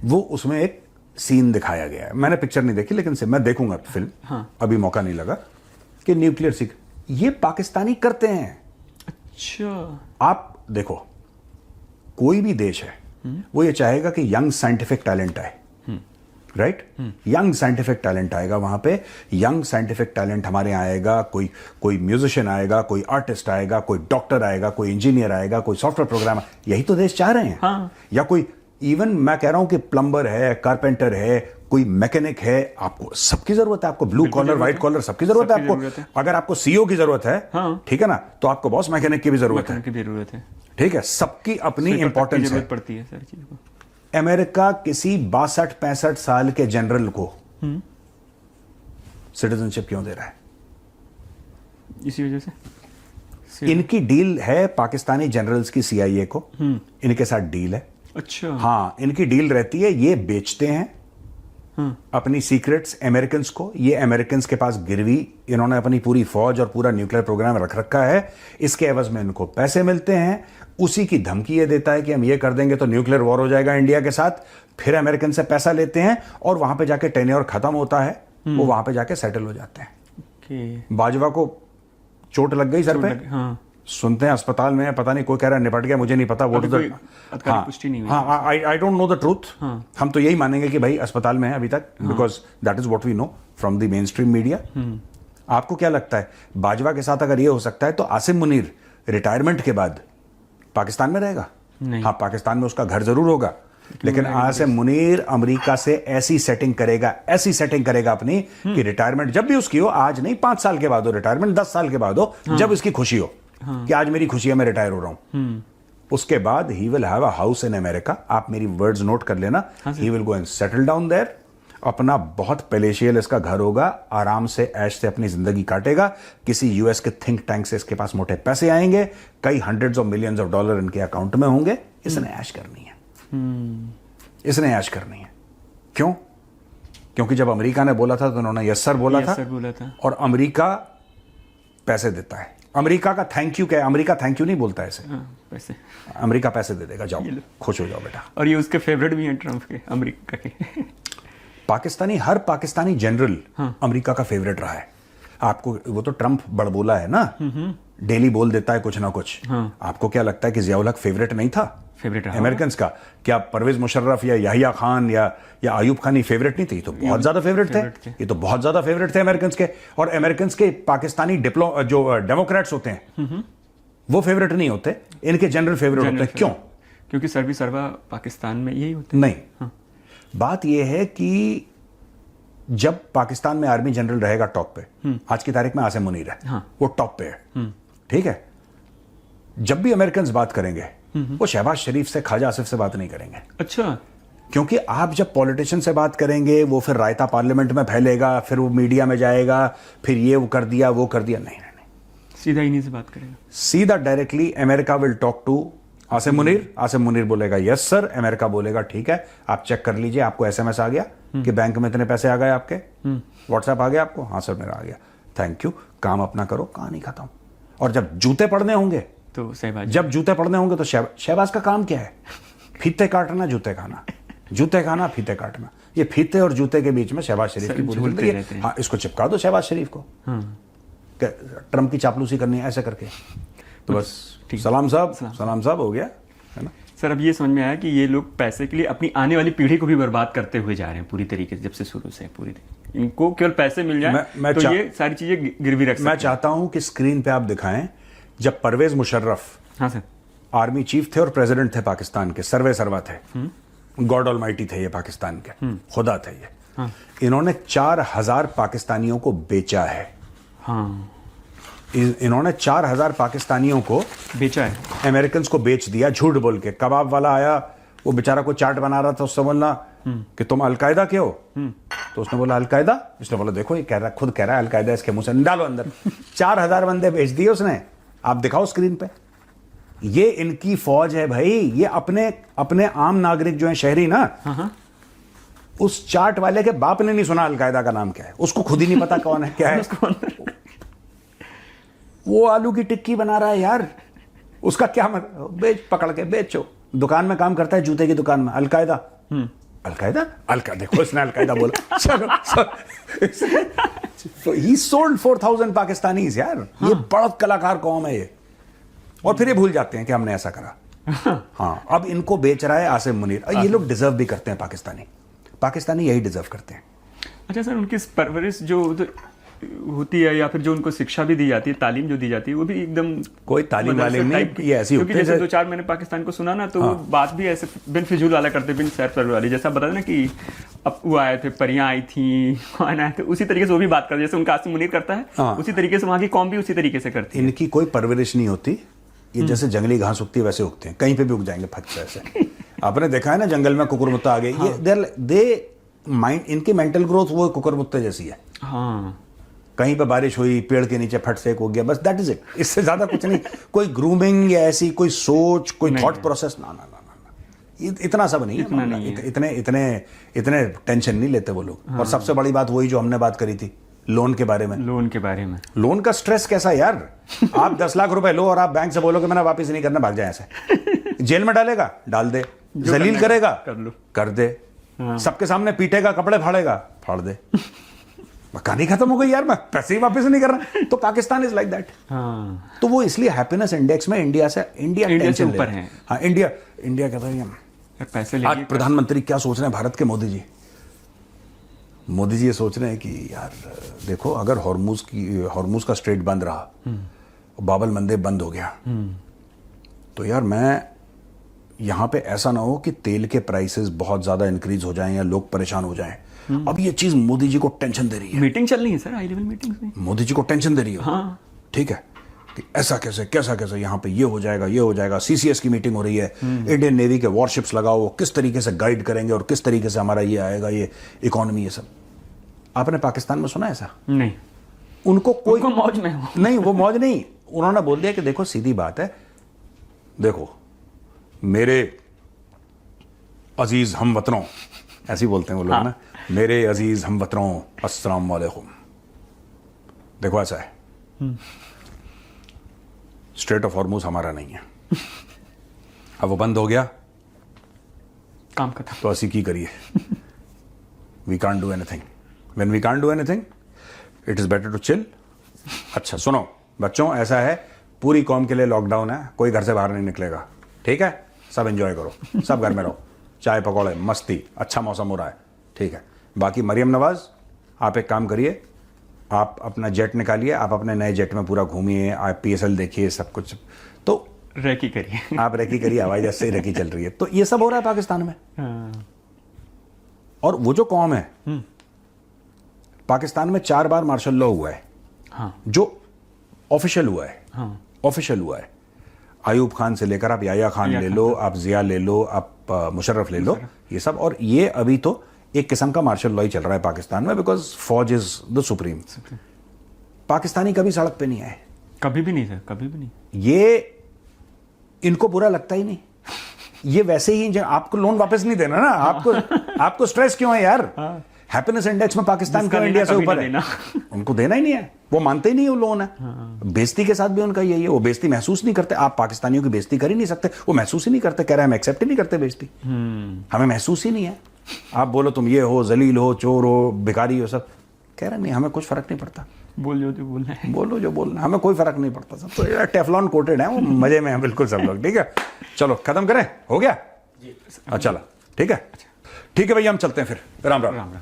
वो उसमें एक सीन दिखाया गया है। मैंने पिक्चर नहीं देखी, लेकिन मैं देखूंगा फिल्म। हाँ। अभी मौका नहीं लगा कि न्यूक्लियर सीक्रेट ये पाकिस्तानी करते हैं। अच्छा। आप देखो, कोई भी देश है वो ये चाहेगा कि यंग साइंटिफिक टैलेंट आए, राइट? यंग साइंटिफिक टैलेंट आएगा वहां पे। यंग साइंटिफिक टैलेंट हमारे यहाँ आएगा, कोई म्यूजिशियन आएगा, कोई आर्टिस्ट आएगा, कोई डॉक्टर आएगा, कोई इंजीनियर आएगा, कोई सॉफ्टवेयर प्रोग्रामर। यही तो देश चाह रहे हैं। हाँ। या कोई इवन मैं कह रहा हूं कि प्लम्बर है, कारपेंटर है, कोई मैकेनिक है, आपको सबकी जरूरत है। आपको ब्लू कॉलर, व्हाइट कॉलर, सबकी जरूरत है आपको। अगर आपको सीईओ की जरूरत है, ठीक है ना, तो आपको बॉस मैकेनिक की भी जरूरत है। ठीक है, सबकी अपनी इंपॉर्टेंस है, पड़ती है सारी चीजों को। अमेरिका किसी 62-65 साल के जनरल को सिटीजनशिप क्यों दे रहा है? इसी वजह से इनकी डील है पाकिस्तानी जनरल्स की CIA को, इनके साथ डील है। अच्छा। हाँ, इनकी डील रहती है, ये बेचते हैं अपनी सीक्रेट्स अमेरिकन्स को। ये अमेरिकन्स के पास गिरवी इन्होंने अपनी पूरी फौज और पूरा न्यूक्लियर प्रोग्राम रख रखा है। इसके एवज में इनको पैसे मिलते हैं। उसी की धमकी ये देता है कि हम ये कर देंगे तो न्यूक्लियर वॉर हो जाएगा इंडिया के साथ। फिर अमेरिकन से पैसा लेते हैं और वहां पे जाके टेन्योर खत्म होता है, वो वहां पे जाके सेटल हो जाते हैं। बाजवा को चोट लग गई सर पे, सुनते हैं अस्पताल में, पता नहीं कोई कह रहा है निपट गया, मुझे नहीं पता। वो तो पुष्टि नहीं हुई। हाँ, I don't know the truth. हम तो यही मानेंगे कि भाई अस्पताल में है अभी तक, because that is what we know from the mainstream media. आपको क्या लगता है बाजवा के साथ अगर ये हो सकता है तो आसिम मुनीर रिटायरमेंट के बाद पाकिस्तान में रहेगा? हाँ, पाकिस्तान में उसका घर जरूर होगा, लेकिन आसिम मुनीर अमेरिका से ऐसी सेटिंग करेगा अपनी कि रिटायरमेंट जब भी उसकी हो, आज नहीं 5 साल के बाद हो रिटायरमेंट, 10 साल के बाद हो, जब इसकी खुशी हो कि आज मेरी खुशी है, मैं रिटायर हो रहा हूं। उसके बाद he will have a house in America. आप मेरी वर्ड्स नोट कर लेना। He will go and settle down there. अपना बहुत पैलेशियल इसका घर होगा, आराम से ऐश से अपनी जिंदगी काटेगा। किसी यूएस के थिंक टैंक से इसके पास मोटे पैसे आएंगे, कई $100 of millions इनके अकाउंट में होंगे। इसने ऐश करनी है, इसने ऐश करनी है। क्यों? क्योंकि जब अमेरिका ने बोला था तो उन्होंने यस सर बोला था, और अमेरिका पैसे देता है। अमेरिका का थैंक यू क्या है? अमेरिका थैंक यू नहीं बोलता है इसे। पैसे, अमेरिका पैसे दे देगा, जाओ खुश हो जाओ बेटा। और ये उसके फेवरेट भी हैं ट्रम्प के, अमेरिका के। हर पाकिस्तानी जनरल अमेरिका का फेवरेट रहा है। आपको वो तो ट्रम्प बड़बोला है ना, डेली बोल देता है कुछ ना कुछ। आपको क्या लगता है कि जियाउल हक फेवरेट नहीं था? फेवरेट अमेरिकन का। क्या परवेज मुशर्रफ या याहिया खान या अयूब खान फेवरेट नहीं थे? तो बहुत ज्यादा फेवरेट थे। ये तो बहुत ज्यादा फेवरेट थे अमेरिकन के। और अमेरिकन के पाकिस्तानी जो डेमोक्रेट्स होते हैं वो फेवरेट नहीं होते, इनके जनरल फेवरेट होते हैं। क्यों? क्योंकि सर्वी सर्वा पाकिस्तान में यही होते नहीं। बात यह है कि जब पाकिस्तान में आर्मी जनरल रहेगा टॉप पे, आज की तारीख में आसिम मुनीर है, वो टॉप पे है, ठीक है। जब भी अमेरिकन बात करेंगे वो शहबाज शरीफ से, ख्वाजा आसिफ से बात नहीं करेंगे। अच्छा। क्योंकि आप जब पॉलिटिशियन से बात करेंगे वो फिर रायता पार्लियामेंट में फैलेगा, फिर वो मीडिया में जाएगा, फिर ये वो कर दिया वो कर दिया। नहीं, सीधा इन्हीं से बात करेगा, सीधा directly America will talk to Asim Munir. Asim Munir बोलेगा यस सर, अमेरिका बोलेगा ठीक है, आप चेक कर लीजिए, आपको SMS आ गया कि बैंक में इतने पैसे आ गए आपके, व्हाट्सएप आ गया आपको? हाँ सर मेरा आ गया, थैंक यू, काम अपना करो, कहानी खत्म। और जब जूते पड़ने होंगे तो शहबाज का काम क्या है? फीते काटना, जूते खाना, जूते खाना, फीते काटना। ये फीते और जूते के बीच में शहबाज शरीफ की पूरी जिंदगी है। हाँ, इसको चिपका दो शहबाज शरीफ को, ट्रम्प की चापलूसी करनी है ऐसे करके, तो बस सलाम साहब हो गया, है ना। सर अब ये समझ में आया कि ये लोग पैसे के लिए अपनी आने वाली पीढ़ी को भी बर्बाद करते हुए जा रहे हैं पूरी तरीके से, जब से शुरू से पूरी इनको केवल पैसे मिल जाए तो ये सारी चीजें गिरवी रख सकते हैं। मैं चाहता हूं कि स्क्रीन पे आप दिखाएं जब परवेज मुशर्रफ, हाँ सर, आर्मी चीफ थे और प्रेसिडेंट थे पाकिस्तान के, सर्वा थे, गॉड ऑलमाइटी थे ये पाकिस्तान के, खुदा थे ये। हाँ। इन्होंने 4000 पाकिस्तानियों को बेचा है। हाँ। इन्होंने 4000 पाकिस्तानियों को बेचा है, अमेरिकन को बेच दिया झूठ बोल के। कबाब वाला आया, वो बेचारा को चाट बना रहा था, उससे बोलना कि तुम अलकायदा के हो, तो उसने बोला अलकायदा, इसने बोला देखो ये कह रहा, खुद कह रहा है अलकायदा, इसके मुंह से डालो अंदर। 4000 बंदे बेच दिए उसने। आप दिखाओ स्क्रीन पे, ये इनकी फौज है भाई। ये अपने आम नागरिक जो है, शहरी ना, उस चाट वाले के बाप ने नहीं सुना अलकायदा का नाम क्या है, उसको खुद ही नहीं पता कौन है क्या है। वो आलू की टिक्की बना रहा है यार, उसका क्या मतलब, बेच, पकड़ के बेचो। दुकान में काम करता है, जूते की दुकान में, अलकायदा, अलकायदा, देखो इसने अलकायदा बोला। चलो, ही सोल्ड 4000 पाकिस्तानीज यार। ये बड़ा कलाकार कौम है ये, और फिर ये भूल जाते हैं कि हमने ऐसा करा। हाँ, अब इनको बेच रहा है आसिम मुनीर। ये लोग डिजर्व भी करते हैं, पाकिस्तानी यही डिजर्व करते हैं। अच्छा सर, उनकी परवरिश जो होती है या फिर जो उनको शिक्षा भी दी जाती है, तालीम जो दी जाती है, वो भी एकदम कोई तालीम वाले मदरसे नहीं, टाइप की। ये ऐसी क्योंकि होते हैं जैसे जैसे- 2-4 मैंने पाकिस्तान को सुना ना, तो वो बात भी ऐसे बिन फिजूल वाला करते, बिन सैर सर वाली, जैसा बता ना कि अब वो आए थे, परियां आई थी, कौन आए थे, उसी तरीके से वो भी बात करते, जैसे उनका आसिम मुनीर करता है, उसी तरीके से वहाँ की कौम भी उसी तरीके से करती है। इनकी कोई परवरिश नहीं होती, ये जैसे जंगली घास उगती है वैसे उगते हैं, कहीं पे भी उग जाएंगे फट से ऐसे। आपने देखा है ना जंगल में कुकुरमुत्ता आ गए, ये दे माइंड, इनकी मेंटल ग्रोथ वो कुकुरमुत्ते जैसी है। हाँ, कहीं पे बारिश हुई, पेड़ के नीचे फट से एक हो गया, बस दैट इज इट, इससे ज्यादा कुछ नहीं। कोई ग्रूमिंग या ऐसी कोई सोच, कोई थॉट प्रोसेस, ना ना ना ना, इतना सब नहीं इतना है, नहीं है। इतने इतने इतने टेंशन नहीं लेते वो लोग। और सबसे बड़ी बात वही जो हमने बात करी थी लोन के बारे में। लोन के बारे में, लोन का स्ट्रेस कैसा है यार, आप 10 लाख रुपए लो और आप बैंक से बोलो कि मैंने वापस नहीं करना, भाग जाए ऐसे। जेल में डालेगा, डाल दे, जलील करेगा, कर लो, कर दे, सबके सामने पीटेगा, कपड़े फाड़ेगा, फाड़ दे, कहानी खत्म हो गई यार, मैं पैसे ही वापस नहीं कर रहा। तो पाकिस्तान इज लाइक दैट। हाँ, तो वो इसलिए हैप्पीनेस इंडेक्स में इंडिया से टेंशन ऊपर ले है। हाँ, इंडिया कहता है यार पैसे आज लेके प्रधानमंत्री क्या सोच रहे हैं भारत के, मोदी जी ये सोच रहे हैं कि यार देखो, अगर हॉर्मुज का स्ट्रेट बंद रहा, बाबल मंदेब बंद हो गया, तो यार मैं यहाँ पे ऐसा ना हो कि तेल के प्राइसेस बहुत ज्यादा इंक्रीज हो जाएं या लोग परेशान हो जाएं। अब ये चीज मोदी जी को टेंशन दे रही है, मीटिंग चल रही है सर, हाई लेवल मीटिंग में, मोदी जी को टेंशन दे रही है। हाँ, ठीक है कि ऐसा कैसे यहाँ पे ये हो जाएगा। सीसीएस की मीटिंग हो रही है, इंडियन नेवी के वॉरशिप्स लगाओ, वो किस तरीके से गाइड करेंगे और किस तरीके से हमारा ये आएगा, ये इकोनॉमी, ये सब। आपने पाकिस्तान में सुना ऐसा? नहीं, उनको कोई उनको मौज में हो। नहीं, वो मौज नहीं, उन्होंने बोल दिया कि देखो सीधी बात है, देखो मेरे अजीज हमवतनों, ऐसे ही बोलते हैं वो लोग ना, मेरे अजीज हमवतनों अस्सलाम वालेकुम, देखो ऐसा है, स्ट्रेट ऑफ हॉर्मुज हमारा नहीं है, अब वो बंद हो गया, काम खत्म। तो असी की करिए, we can't do anything, when we can't do anything it is better to chill. अच्छा सुनो बच्चों, ऐसा है, पूरी कौम के लिए लॉकडाउन है, कोई घर से बाहर नहीं निकलेगा, ठीक है, सब एंजॉय करो, सब घर में रहो, चाय पकौड़े, मस्ती, अच्छा मौसम हो रहा है, ठीक है। बाकी मरियम नवाज, आप एक काम करिए, आप अपना जेट निकालिए, आप अपने नए जेट में पूरा घूमिए, आप PSL देखिए, सब कुछ, तो रेकी करिए। आप रेकी करिए, हवाई जहाज से ही रेकी चल रही है। तो ये सब हो रहा है पाकिस्तान में। हाँ, और वो जो कौम है, पाकिस्तान में 4 बार मार्शल लॉ हुआ है, हाँ, जो ऑफिशियल हुआ है, हाँ, ऑफिशियल हुआ है। आयूब खान से लेकर आप याया खान ले लो, आप जिया ले लो, आप मुशर्रफ ले लो, ये सब। और ये अभी तो एक किस्म का मार्शल लॉ ही चल रहा है पाकिस्तान में, बिकॉज फौज इज द सुप्रीम। पाकिस्तानी कभी सड़क पे नहीं आए, कभी भी नहीं सर, कभी भी नहीं। ये इनको बुरा लगता ही नहीं। ये वैसे ही, जब आपको लोन वापस नहीं देना ना, आपको स्ट्रेस क्यों है यार? हैप्पीनेस इंडेक्स में पाकिस्तान क्यों इंडिया से ऊपर है? उनको देना ही नहीं है, वो मानते ही नहीं वो लोन है। बेइज्जती के साथ भी उनका यही है, वो बेइज्जती महसूस नहीं करते। आप पाकिस्तानियों की बेइज्जती कर ही नहीं सकते, वो महसूस ही नहीं करते, कह रहे हैं हम एक्सेप्ट ही नहीं करते बेइज्जती, हमें महसूस ही नहीं है। आप बोलो तुम ये हो, जलील हो, चोर हो, भिखारी हो, सब कह रहे नहीं, हमें कुछ फर्क नहीं पड़ता, बोल जो बोलना है, बोलो जो बोलना, हमें कोई फर्क नहीं पड़ता। सब तो टेफलॉन कोटेड है, वो मजे में है बिल्कुल सब लोग। ठीक है, चलो खत्म करें, हो गया? अच्छा चलो ठीक है भैया, हम चलते हैं फिर। Ram Ram. Ram Ram.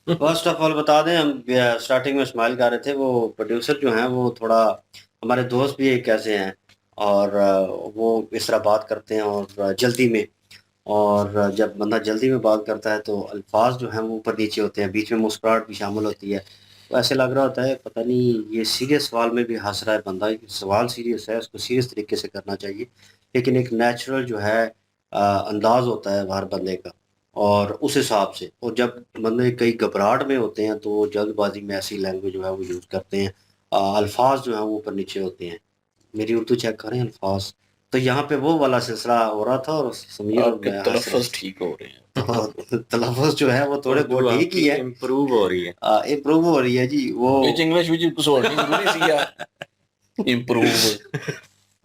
First of all बता दें, हम स्टार्टिंग में इस्माइल गा रहे थे, वो प्रोड्यूसर जो हैं वो थोड़ा हमारे दोस्त भी एक ऐसे हैं, और वो इस तरह बात करते हैं और जल्दी में, और जब बंदा जल्दी में बात करता है तो अल्फाज जो हैं वो ऊपर नीचे होते हैं, बीच में मुस्कुराहट भी शामिल होती है, तो ऐसे लग रहा होता है पता नहीं ये सीरियस सवाल में भी हंस रहा है बंदा। सवाल सीरियस है, उसको सीरियस तरीके से करना चाहिए, लेकिन एक नेचुरल जो है अंदाज होता है हर बंदे का, और उस हिसाब से। और जब बंदे कई घबराहट में होते हैं तो वो जल्दबाजी में ऐसी लैंग्वेज जो है वो यूज़ करते हैं, अल्फाज जो हैं वो ऊपर नीचे होते हैं। मेरी उर्दू चेक करें अल्फाज, तो यहाँ पे वो वाला सिलसिला हो रहा था, और समीर और आपके मैं हंस रहे तलफ़्फ़ुज़ ठीक हो रहे हैं, तो तलफ़्फ़ुज़ जो है वो थोड़े बहुत ठीक ही है, इम्प्रूव हो रही है। इम्प्रूव हो रही है जी। वो इंग्लिश ਵਿੱਚ ਕੁਝ ਹੋਰ ਨਹੀਂ ਜ਼ਰੂਰੀ ਸੀਗਾ ਇੰਪਰੂਵ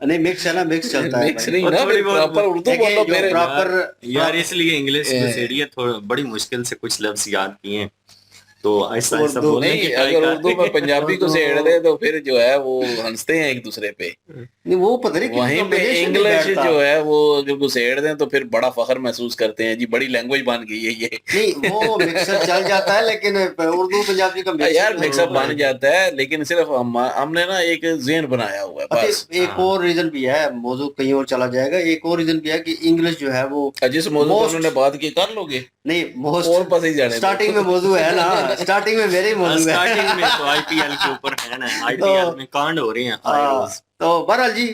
नहीं मिक्स है ना, मिक्स चलता है मिक्स नहीं ना, प्रॉपर उर्दू बोलो मेरे प्रॉपर यार इसलिए इंग्लिश घुसेड़ी है, थोड़ा बड़ी मुश्किल से कुछ लफ्ज याद किए हैं। तो आहिस्ता आहिस्ता उर्दू बोलने नहीं, की ट्राई अगर कर उर्दू में पंजाबी को छेड़ दे तो फिर जो है वो हंसते हैं एक दूसरे पे। नहीं, वो पता नहीं किसी वहीं पे combination नहीं इंग्लिश बैठता। जो है वो अगर घुसेड़ दें तो फिर बड़ा फख्र महसूस करते हैं, जी बड़ी लैंग्वेज बन गई है ये। नहीं, वो मिक्सर चल जाता है, लेकिन उर्दू पंजाबी का मिक्सर यार जो मिक्सअप होता बन है। जाता है, लेकिन सिर्फ हमने ना एक ज़हन बनाया हुआ है अच्छा, बस। एक और रीजन भी है, मौजू कहीं और चला जाएगा। एक और रीजन भी है कि इंग्लिश जो है वो जिस मौजूद पर मोस्ट, उन्होंने बात की कर लोगे नहीं मोस्ट, और पास ही जाने दो। स्टार्टिंग में मौजू है ना, स्टार्टिंग में मेरे ही मौजू है। स्टार्टिंग में तो आईपीएल के ऊपर है ना, तो आईपीएल में कांड हो रहे हैं आए रोज। तो बहरहाल जी,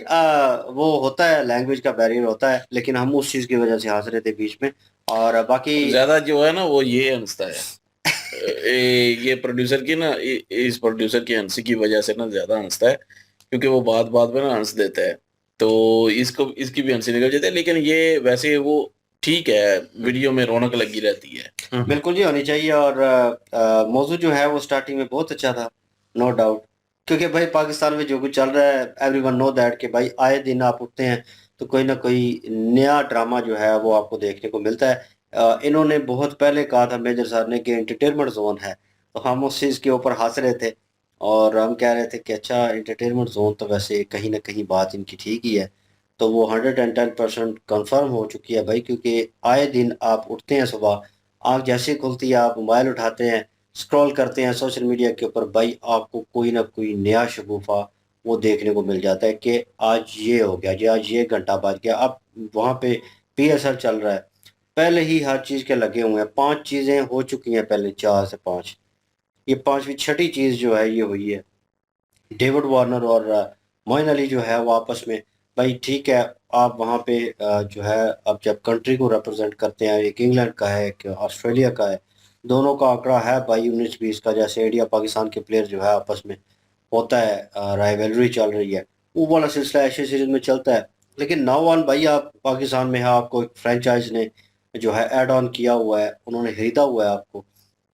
वो होता है, लैंग्वेज का बैरियर होता है, लेकिन हम उस चीज की वजह से हंस रहे थे बीच में। और बाकी ज्यादा जो है ना वो ये हंसता है, ये प्रोड्यूसर की ना, इस प्रोड्यूसर की हंसी की वजह से ना ज्यादा हंसता है, क्योंकि वो बात बात में ना हंस देता है, तो इसको इसकी भी हंसी निकल जाती है। लेकिन ये वैसे वो ठीक है, वीडियो में रौनक लगी रहती है। बिल्कुल जी होनी चाहिए। और मौजू जो है वो स्टार्टिंग में बहुत अच्छा था, नो डाउट, क्योंकि भाई पाकिस्तान में जो कुछ चल रहा है, एवरीवन नो दैट, कि भाई आए दिन आप उठते हैं तो कोई ना कोई नया ड्रामा जो है वो आपको देखने को मिलता है। इन्होंने बहुत पहले कहा था मेजर साहब ने कि एंटरटेनमेंट जोन है, तो हम उस चीज़ के ऊपर हंस रहे थे और हम कह रहे थे कि अच्छा, एंटरटेनमेंट जोन तो वैसे कहीं ना कहीं बात इनकी ठीक ही है। तो वो 110% कन्फर्म हो चुकी है भाई, क्योंकि आए दिन आप उठते हैं सुबह, आँख जैसे ही खुलती है आप मोबाइल उठाते हैं, स्क्रॉल करते हैं सोशल मीडिया के ऊपर, भाई आपको कोई ना कोई नया शगुफा वो देखने को मिल जाता है कि आज ये हो गया जी, आज ये घंटा बज गया। अब वहाँ पे पीएसएल चल रहा है, पहले ही हर चीज़ के लगे हुए हैं, 5 चीज़ें हो चुकी हैं पहले, 4 से 5, ये 5वीं छठी चीज़ जो है ये हुई है। डेविड वार्नर और मोइन अली जो है वो आपस में, भाई ठीक है, आप वहाँ पे जो है, अब जब कंट्री को रिप्रेजेंट करते हैं, एक इंग्लैंड का है, एक ऑस्ट्रेलिया का है, दोनों का आंकड़ा है भाई 19-20 का, जैसे इंडिया पाकिस्तान के प्लेयर जो है आपस में होता है, राइवलरी चल रही है, वो वाला सिलसिला ऐसे सीरीज में चलता है। लेकिन नाउ ऑन भाई, आप पाकिस्तान में है, आपको एक फ्रेंचाइज ने जो है ऐड ऑन किया हुआ है, उन्होंने खरीदा हुआ है आपको,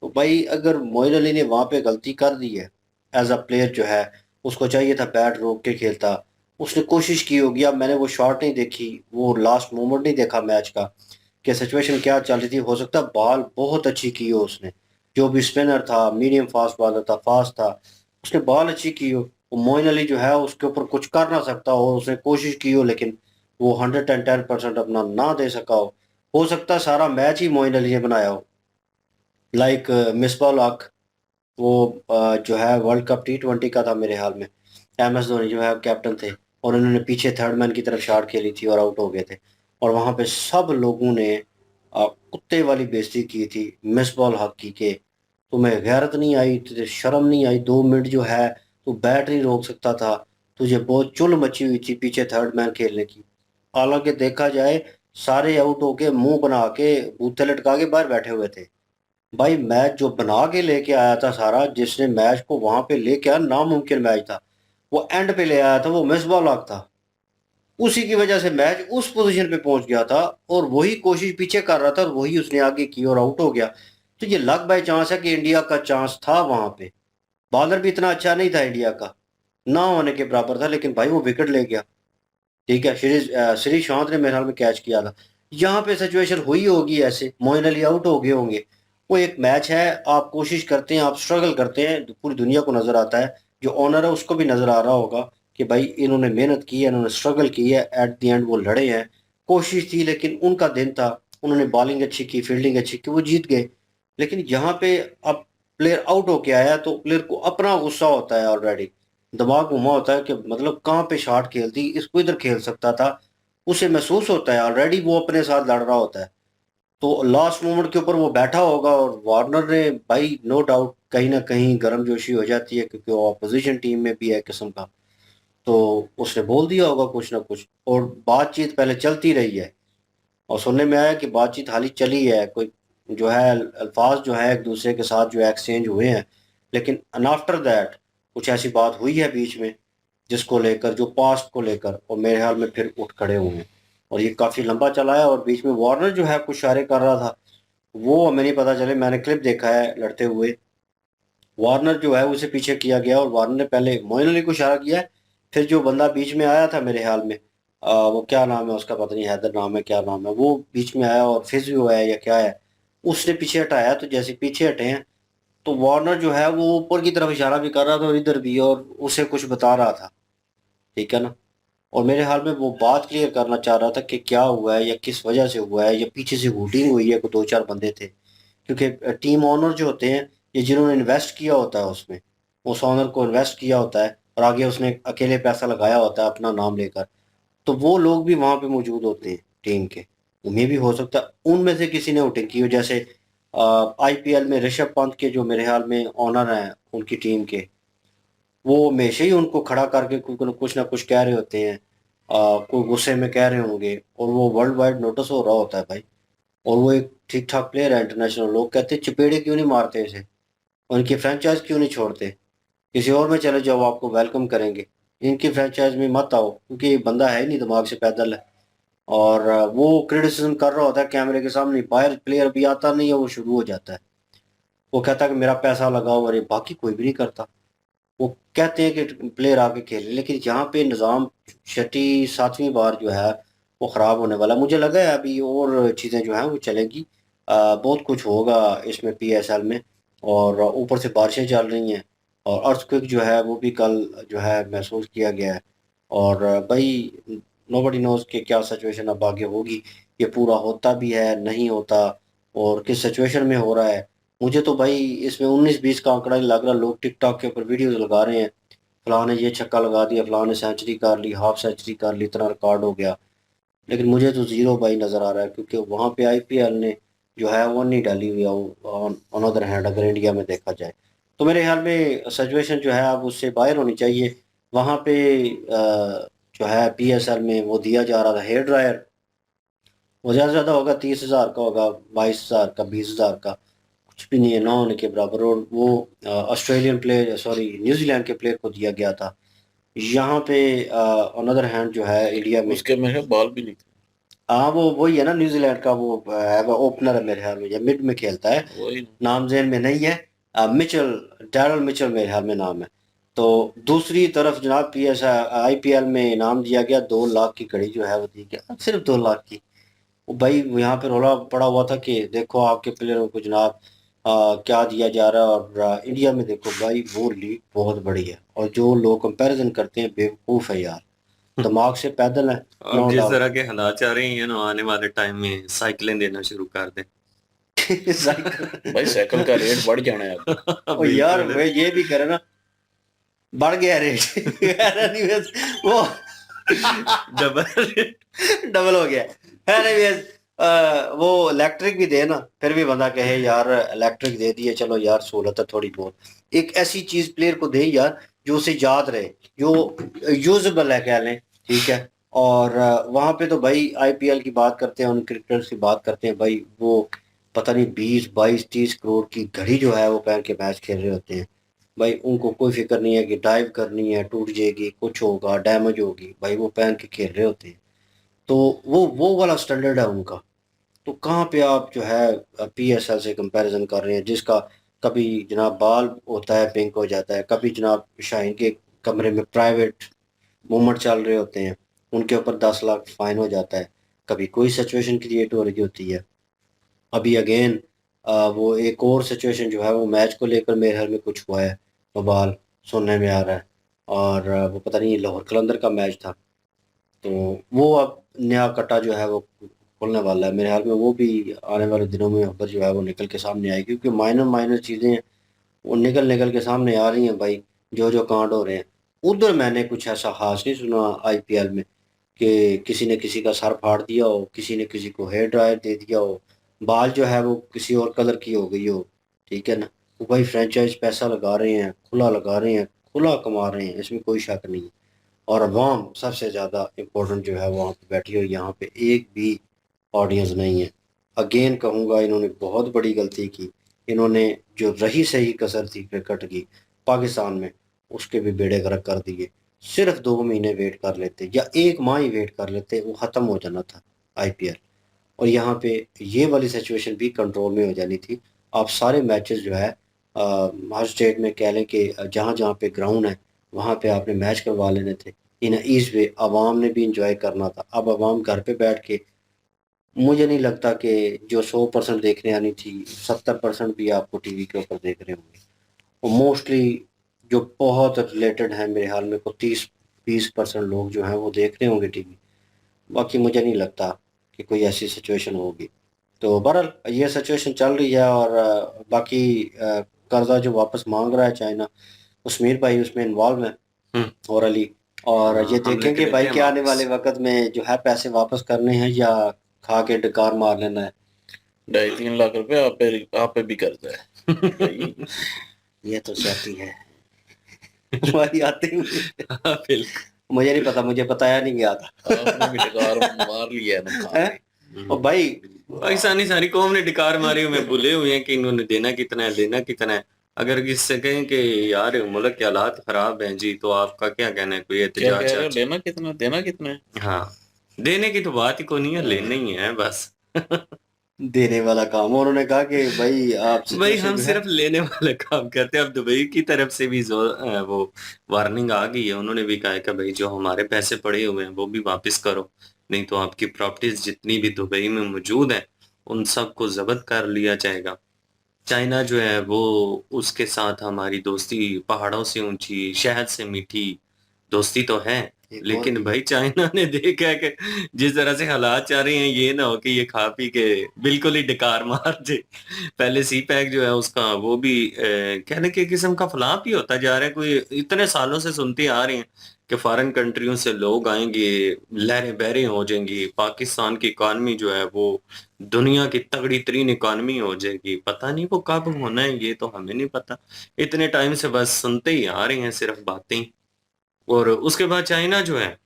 तो भाई अगर मोइन अली ने वहाँ पे गलती कर दी है, एज अ प्लेयर जो है, उसको चाहिए था बैट रोक के खेलता, उसने कोशिश की होगी। अब मैंने वो शॉट नहीं देखी, वो लास्ट मोमेंट नहीं देखा मैच का कि सिचुएशन क्या चल रही थी, हो सकता है बॉल बहुत अच्छी की हो उसने, जो भी स्पिनर था, मीडियम फास्ट बॉलर था, फास्ट था, उसने बॉल अच्छी की हो, वो मोइन अली जो है उसके ऊपर कुछ कर ना सकता हो, उसने कोशिश की हो, लेकिन वो 110% अपना ना दे सका हो सकता है सारा मैच ही मोइन अली ने बनाया हो, लाइक मिसबाह हक, वो जो है वर्ल्ड कप T20 का था मेरे ख्याल में, MS धोनी जो है कैप्टन थे, और उन्होंने पीछे थर्ड मैन की तरफ शॉट खेली थी और आउट हो गए थे, और वहाँ पे सब लोगों ने कुत्ते वाली बेइज्जती की थी मिसबाह हक की, के तुम्हें गैरत नहीं आई, तुझे शर्म नहीं आई, 2 मिनट जो है तू बैट नहीं रोक सकता था, तुझे बहुत चुल मची हुई थी पीछे थर्ड मैन खेलने की। हालांकि देखा जाए, सारे आउट होके मुंह बना के बूथे लटका के बाहर बैठे हुए थे। भाई मैच जो बना के लेके आया था सारा, जिसने मैच को वहां पे लेके आया, नामुमकिन मैच था, वो एंड पे ले आया था, वो मिसबाह हक था, उसी की वजह से मैच उस पोजीशन पे पहुंच गया था, और वही कोशिश पीछे कर रहा था और वही उसने आगे की और आउट हो गया। तो ये लक बाय चांस है कि इंडिया का चांस था वहां पे, बॉलर भी इतना अच्छा नहीं था इंडिया का, ना होने के बराबर था, लेकिन भाई वो विकेट ले गया। ठीक है, श्री शांत ने मेरे ख्याल में कैच किया था। यहाँ पे सिचुएशन हुई होगी ऐसे, मोइन अली आउट हो गए होंगे, वो एक मैच है, आप कोशिश करते हैं, आप स्ट्रगल करते हैं, पूरी दुनिया को नजर आता है, जो ऑनर है उसको भी नजर आ रहा होगा कि भाई इन्होंने मेहनत की है, इन्होंने स्ट्रगल की है, एट द एंड वो लड़े हैं, कोशिश थी, लेकिन उनका दिन था, उन्होंने बॉलिंग अच्छी की, फील्डिंग अच्छी की, वो जीत गए। लेकिन यहाँ पे अब प्लेयर आउट होके आया तो प्लेयर को अपना गुस्सा होता है ऑलरेडी, दिमाग घुमा होता है कि मतलब कहाँ पे शॉट खेलती, इसको इधर खेल सकता था, उसे महसूस होता है ऑलरेडी, वो अपने साथ लड़ रहा होता है, तो लास्ट मोमेंट के ऊपर वो बैठा होगा, और वार्नर ने भाई नो डाउट कहीं ना कहीं गर्मजोशी हो जाती है, क्योंकि वो अपोजिशन टीम में भी है किस्म का, तो उसने बोल दिया होगा कुछ ना कुछ, और बातचीत पहले चलती रही है, और सुनने में आया कि बातचीत हाल ही चली है, कोई जो है अल्फाज जो है एक दूसरे के साथ जो एक्सचेंज हुए हैं, लेकिन आफ्टर दैट कुछ ऐसी बात हुई है बीच में, जिसको लेकर, जो पास्ट को लेकर, और मेरे ख्याल में फिर उठ खड़े हुए हैं, और ये काफ़ी लंबा चला है, और बीच में वार्नर जो है कुछ इशारे कर रहा था, वो हमें नहीं पता चले, मैंने क्लिप देखा है लड़ते हुए, वार्नर जो है उसे पीछे किया गया, और वार्नर ने पहले मोइन अली को इशारा किया है, फिर जो बंदा बीच में आया था मेरे ख्याल में, वो क्या नाम है उसका, पता नहीं, हैदर नाम है, क्या नाम है, वो बीच में आया और फिजियो है या क्या है, उसने पीछे हटाया, तो जैसे पीछे हटे हैं, तो वार्नर जो है वो ऊपर की तरफ इशारा भी कर रहा था और इधर भी, और उसे कुछ बता रहा था, ठीक है ना। और मेरे हाल में वो बात क्लियर करना चाह रहा था कि क्या हुआ है या किस वजह से हुआ है, या पीछे से हूटिंग हुई है, कोई दो चार बंदे थे। क्योंकि टीम ओनर जो होते हैं, ये जिन्होंने इन्वेस्ट किया होता है उसमें, उस ओनर को इन्वेस्ट किया होता है और आगे उसने अकेले पैसा लगाया होता है अपना नाम लेकर, तो वो लोग भी वहां पे मौजूद होते हैं टीम के। उन्हें भी हो सकता है उनमें से किसी ने वोटिंग की हो, जैसे आईपीएल में ऋषभ पंत के जो मेरे ख्याल में ओनर हैं उनकी टीम के, वो हमेशा ही उनको खड़ा करके कुछ ना कुछ कह रहे होते हैं, कोई गुस्से में कह रहे होंगे, और वो वर्ल्ड वाइड नोटिस हो रहा होता है भाई। और वो एक ठीक ठाक प्लेयर है इंटरनेशनल, लोग कहते हैं चपेड़े क्यों नहीं मारते इसे, उनकी फ्रेंचाइज क्यों नहीं छोड़ते, किसी और में चले जाओ आपको वेलकम करेंगे, इनकी फ्रेंचाइज में मत आओ, क्योंकि ये बंदा है ही नहीं, दिमाग से पैदल है। और वो क्रिटिसिज्म कर रहा होता है कैमरे के सामने, बाहर प्लेयर भी आता नहीं है, वो शुरू हो जाता है, वो कहता है कि मेरा पैसा लगाओ, और ये बाकी कोई भी नहीं करता। वो कहते हैं कि प्लेयर आके खेले, लेकिन यहाँ पे निज़ाम छठी सातवीं बार जो है वो ख़राब होने वाला है। मुझे लगा है अभी और चीज़ें जो हैं वो चलेंगी, बहुत कुछ होगा इसमें पीएसएल में। और ऊपर से बारिशें चल रही हैं, और अर्थक्वेक जो है वो भी कल जो है महसूस किया गया है। और भाई नोबडी नोज़ कि क्या सिचुएशन अब आगे होगी, ये पूरा होता भी है नहीं होता, और किस सिचुएशन में हो रहा है। मुझे तो भाई इसमें 19-20 का आंकड़ा नहीं लग रहा, लोग टिकटॉक के ऊपर वीडियोस लगा रहे हैं, फलां ने ये छक्का लगा दिया, फलां ने सेंचुरी कर ली, हाफ सेंचुरी कर ली, इतना रिकॉर्ड हो गया। लेकिन मुझे तो ज़ीरो भाई नज़र आ रहा है, क्योंकि वहाँ पे आईपीएल ने जो है वो नहीं डाली हुई है। ऑन अदर हैंड अगर इंडिया में देखा जाए, तो मेरे ख्याल में सिचुएशन जो है अब उससे बाहर होनी चाहिए। वहाँ पे जो है पीएसएल में वो दिया जा रहा था हेयर ड्रायर, वो ज़्यादा से ज़्यादा होगा 30,000 का, होगा 22,000 का, 20,000 का, कुछ भी नहीं है, ना होने के बराबर। और वो ऑस्ट्रेलियन प्लेयर, सॉरी न्यूजीलैंड के प्लेयर को दिया गया था। यहाँ पे अनदर हैंड जो है इंडिया में, उसके मेरे बॉल भी नहीं थे। हाँ वो वही है ना, न्यूजीलैंड का वो ओपनर है मेरे ख्याल में, या मिड में खेलता है, वही ना। नाम ज़हन में नहीं है। मिचेल, डैरल मिचेल मेरे ख्याल में नाम है। तो दूसरी तरफ जनाब पीएस आईपीएल में इनाम दिया गया, 2 लाख की घड़ी जो है वो दी गया, सिर्फ 2 लाख की। वो भाई यहाँ पे रोला पड़ा हुआ था कि देखो आपके प्लेयरों को जनाब क्या दिया जा रहा है, और इंडिया में देखो भाई वो लीग बहुत बड़ी है, और जो लोग कंपैरिजन करते हैं बेवकूफ़ है यार, दिमाग से पैदल है, अब नो जिस डाउट। तरह के हालात जा रहे हैं ना, आने वाले टाइम में साइकिलें देना शुरू कर दें। भाई साइकिल का रेट बढ़ जाना है अब। ओ यार बिल्कुल। वे ये भी करे ना, बढ़ गया रेट एनीवेज, वो डबल। डबल हो गया। एनीवेज वो इलेक्ट्रिक भी दे ना, फिर भी बंदा कहे यार इलेक्ट्रिक दे दिए, चलो यार सहूलत है थोड़ी बहुत, एक ऐसी चीज प्लेयर को दे यार जो उसे याद रहे, जो यूजेबल है कह लें, ठीक है। और वहां पे तो भाई आईपीएल की बात करते हैं, उन क्रिकेटर्स की बात करते हैं भाई, वो पता नहीं 20, 22, 30 करोड़ की घड़ी जो है वो पहन के मैच खेल रहे होते हैं। भाई उनको कोई फिक्र नहीं है कि डाइव करनी है, टूट जाएगी, कुछ होगा, डैमेज होगी, भाई वो पहन के खेल रहे होते हैं। तो वो वाला स्टैंडर्ड है उनका। तो कहाँ पे आप जो है पीएसएल से कंपैरिजन कर रहे हैं, जिसका कभी जनाब बाल होता है पिंक हो जाता है, कभी जनाब शाहीन के कमरे में प्राइवेट मूवमेंट चल रहे होते हैं, उनके ऊपर 10 लाख फाइन हो जाता है, कभी कोई सिचुएशन क्रिएट हो रही होती है। अभी अगेन वो एक और सिचुएशन जो है वो मैच को लेकर मेरे ख्याल में कुछ हुआ है, बवाल सुनने में आ रहा है। और वो पता नहीं लाहौर कलंदर का मैच था, तो वो अब नया कट्टा जो है वो खुलने वाला है, मेरे ख्याल में वो भी आने वाले दिनों में खबर जो है वो निकल के सामने आएगी, क्योंकि माइनर माइनर चीज़ें हैं वो निकल निकल के सामने आ रही हैं भाई, जो जो कांड हो रहे हैं। उधर मैंने कुछ ऐसा खास नहीं सुना आईपीएल में कि किसी ने किसी का सर फाड़ दिया हो, किसी ने किसी को हेयर ड्रायर दे दिया हो, बाल जो है वो किसी और कलर की हो गई हो, ठीक है ना। वो भाई फ्रेंचाइज पैसा लगा रहे हैं, खुला लगा रहे हैं, खुला कमा रहे हैं, इसमें कोई शक नहीं है। और अवाम सबसे ज़्यादा इम्पोर्टेंट जो है वहाँ पे बैठी हुई, यहाँ पे एक भी ऑडियंस नहीं है। अगेन कहूँगा इन्होंने बहुत बड़ी गलती की, इन्होंने जो रही सही कसर थी क्रिकेट की पाकिस्तान में, उसके भी बेड़े गर्क कर दिए। सिर्फ 2 महीने वेट कर लेते या 1 माह ही वेट कर लेते, वो ख़त्म हो जाना था आईपीएल। और यहाँ पे ये वाली सिचुएशन भी कंट्रोल में हो जानी थी। आप सारे मैचेस जो है हर स्टेट में कह लें कि जहाँ जहाँ पे ग्राउंड है वहाँ पे आपने मैच करवा लेने थे इन ईज वे, आवाम ने भी इंजॉय करना था। अब आवाम घर पे बैठ के मुझे नहीं लगता कि जो 100% देखने आनी थी 70% भी आपको टीवी के ऊपर देख रहे होंगे, और मोस्टली जो बहुत रिलेटेड है मेरे ख्याल में को 30-20% लोग जो हैं वो देख रहे होंगे टीवी। बाकी मुझे नहीं लगता कि कोई ऐसी सिचुएशन होगी। तो बहरहाल ये सिचुएशन चल रही है, और बाकी कर्जा जो वापस मांग रहा है चाइना, उस्मीर भाई उसमें इन्वॉल्व है हम्म। और अली, और हाँ, ये हम लेके देखेंगे देते भाई हैं कि आने वाले वापस। वक्त में जो है पैसे वापस करने हैं या खा के डकार मार लेना है। 2.5-3 लाख रुपए आप पे भी कर्जा है। ये तो ज्यादती है हमारी आते हुए। हाँ, बिल्कुल। मुझे नहीं पता, मुझे बताया नहीं गया था। आपने भी डकार मार लिया है ना खा हैं? के। और भाई पाकिस्तानी सारी कौम ने डिकार मारे हुए हैं, भूले हुए हैं कि इन्होंने देना कितना है, लेना कितना है। अगर किससे कहें कि यार मुल्क के हालात खराब हैं जी, तो आपका क्या कहना है, कोई क्या एहतजाज कह रहे हो, चार्ज? लेना कितना देना कितना है? हाँ, देने की तो बात ही कोई नहीं है, लेना ही है बस। देने वाला काम, उन्होंने कहा कि भाई आप भाई सिचुएशन हम जो है। सिर्फ लेने वाला काम करते हैं। अब दुबई की तरफ से भी वो वार्निंग आ गई है, उन्होंने भी कहा है कि भाई जो हमारे पैसे पड़े हुए हैं वो भी वापस करो, नहीं तो आपकी प्रॉपर्टीज जितनी भी दुबई में मौजूद है उन सबको जब्त कर लिया जाएगा। चाइना जो है वो, उसके साथ हमारी दोस्ती पहाड़ों से ऊंची शहद से मीठी दोस्ती तो है, एक और लेकिन भी भाई चाइना ने देखा है कि जिस तरह से हालात चल रहे हैं, ये ना हो कि ये खा पी के बिल्कुल ही डकार मार दे। पहले सी पैक जो है उसका वो भी कहने की किस्म का फ्लॉप ही होता जा रहा है। कोई इतने सालों से सुनते आ रहे हैं कि फॉरेन कंट्रियों से लोग आएंगे, लहरें बहरें हो जाएंगी, पाकिस्तान की इकॉनमी जो है वो दुनिया की तगड़ी तरीन इकॉनमी हो जाएगी। पता नहीं वो कब होना है, ये तो हमें नहीं पता। इतने टाइम से बस सुनते ही आ रहे हैं सिर्फ बातें। और उसके बाद चाइना जो है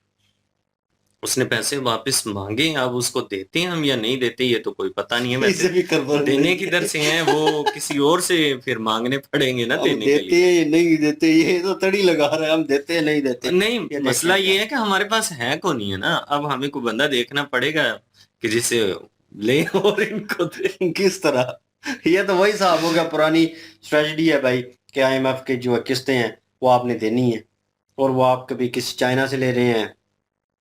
उसने पैसे वापस मांगे, अब उसको देते हैं हम या नहीं देते ये तो कोई पता नहीं है। इसे वैसे भी कंफर्म देने नहीं किधर है। से हैं, वो किसी और से फिर मांगने पड़ेंगे ना हम देने के देते लिए। हैं या नहीं देते, ये तो तड़ी लगा रहा है, हम देते हैं नहीं देते। नहीं, ये मसला देखें क्या ये है कि हमारे पास है को नहीं है ना, अब हमें कोई बंदा देखना पड़ेगा कि जिसे ले और इनको दे। किस तरह। ये तो वही साहब हो गया, पुरानी स्ट्रेटजी है भाई कि आईएमएफ के जो किस्तें हैं वो आपने देनी है, और वो आप कभी किसी चाइना से ले रहे हैं,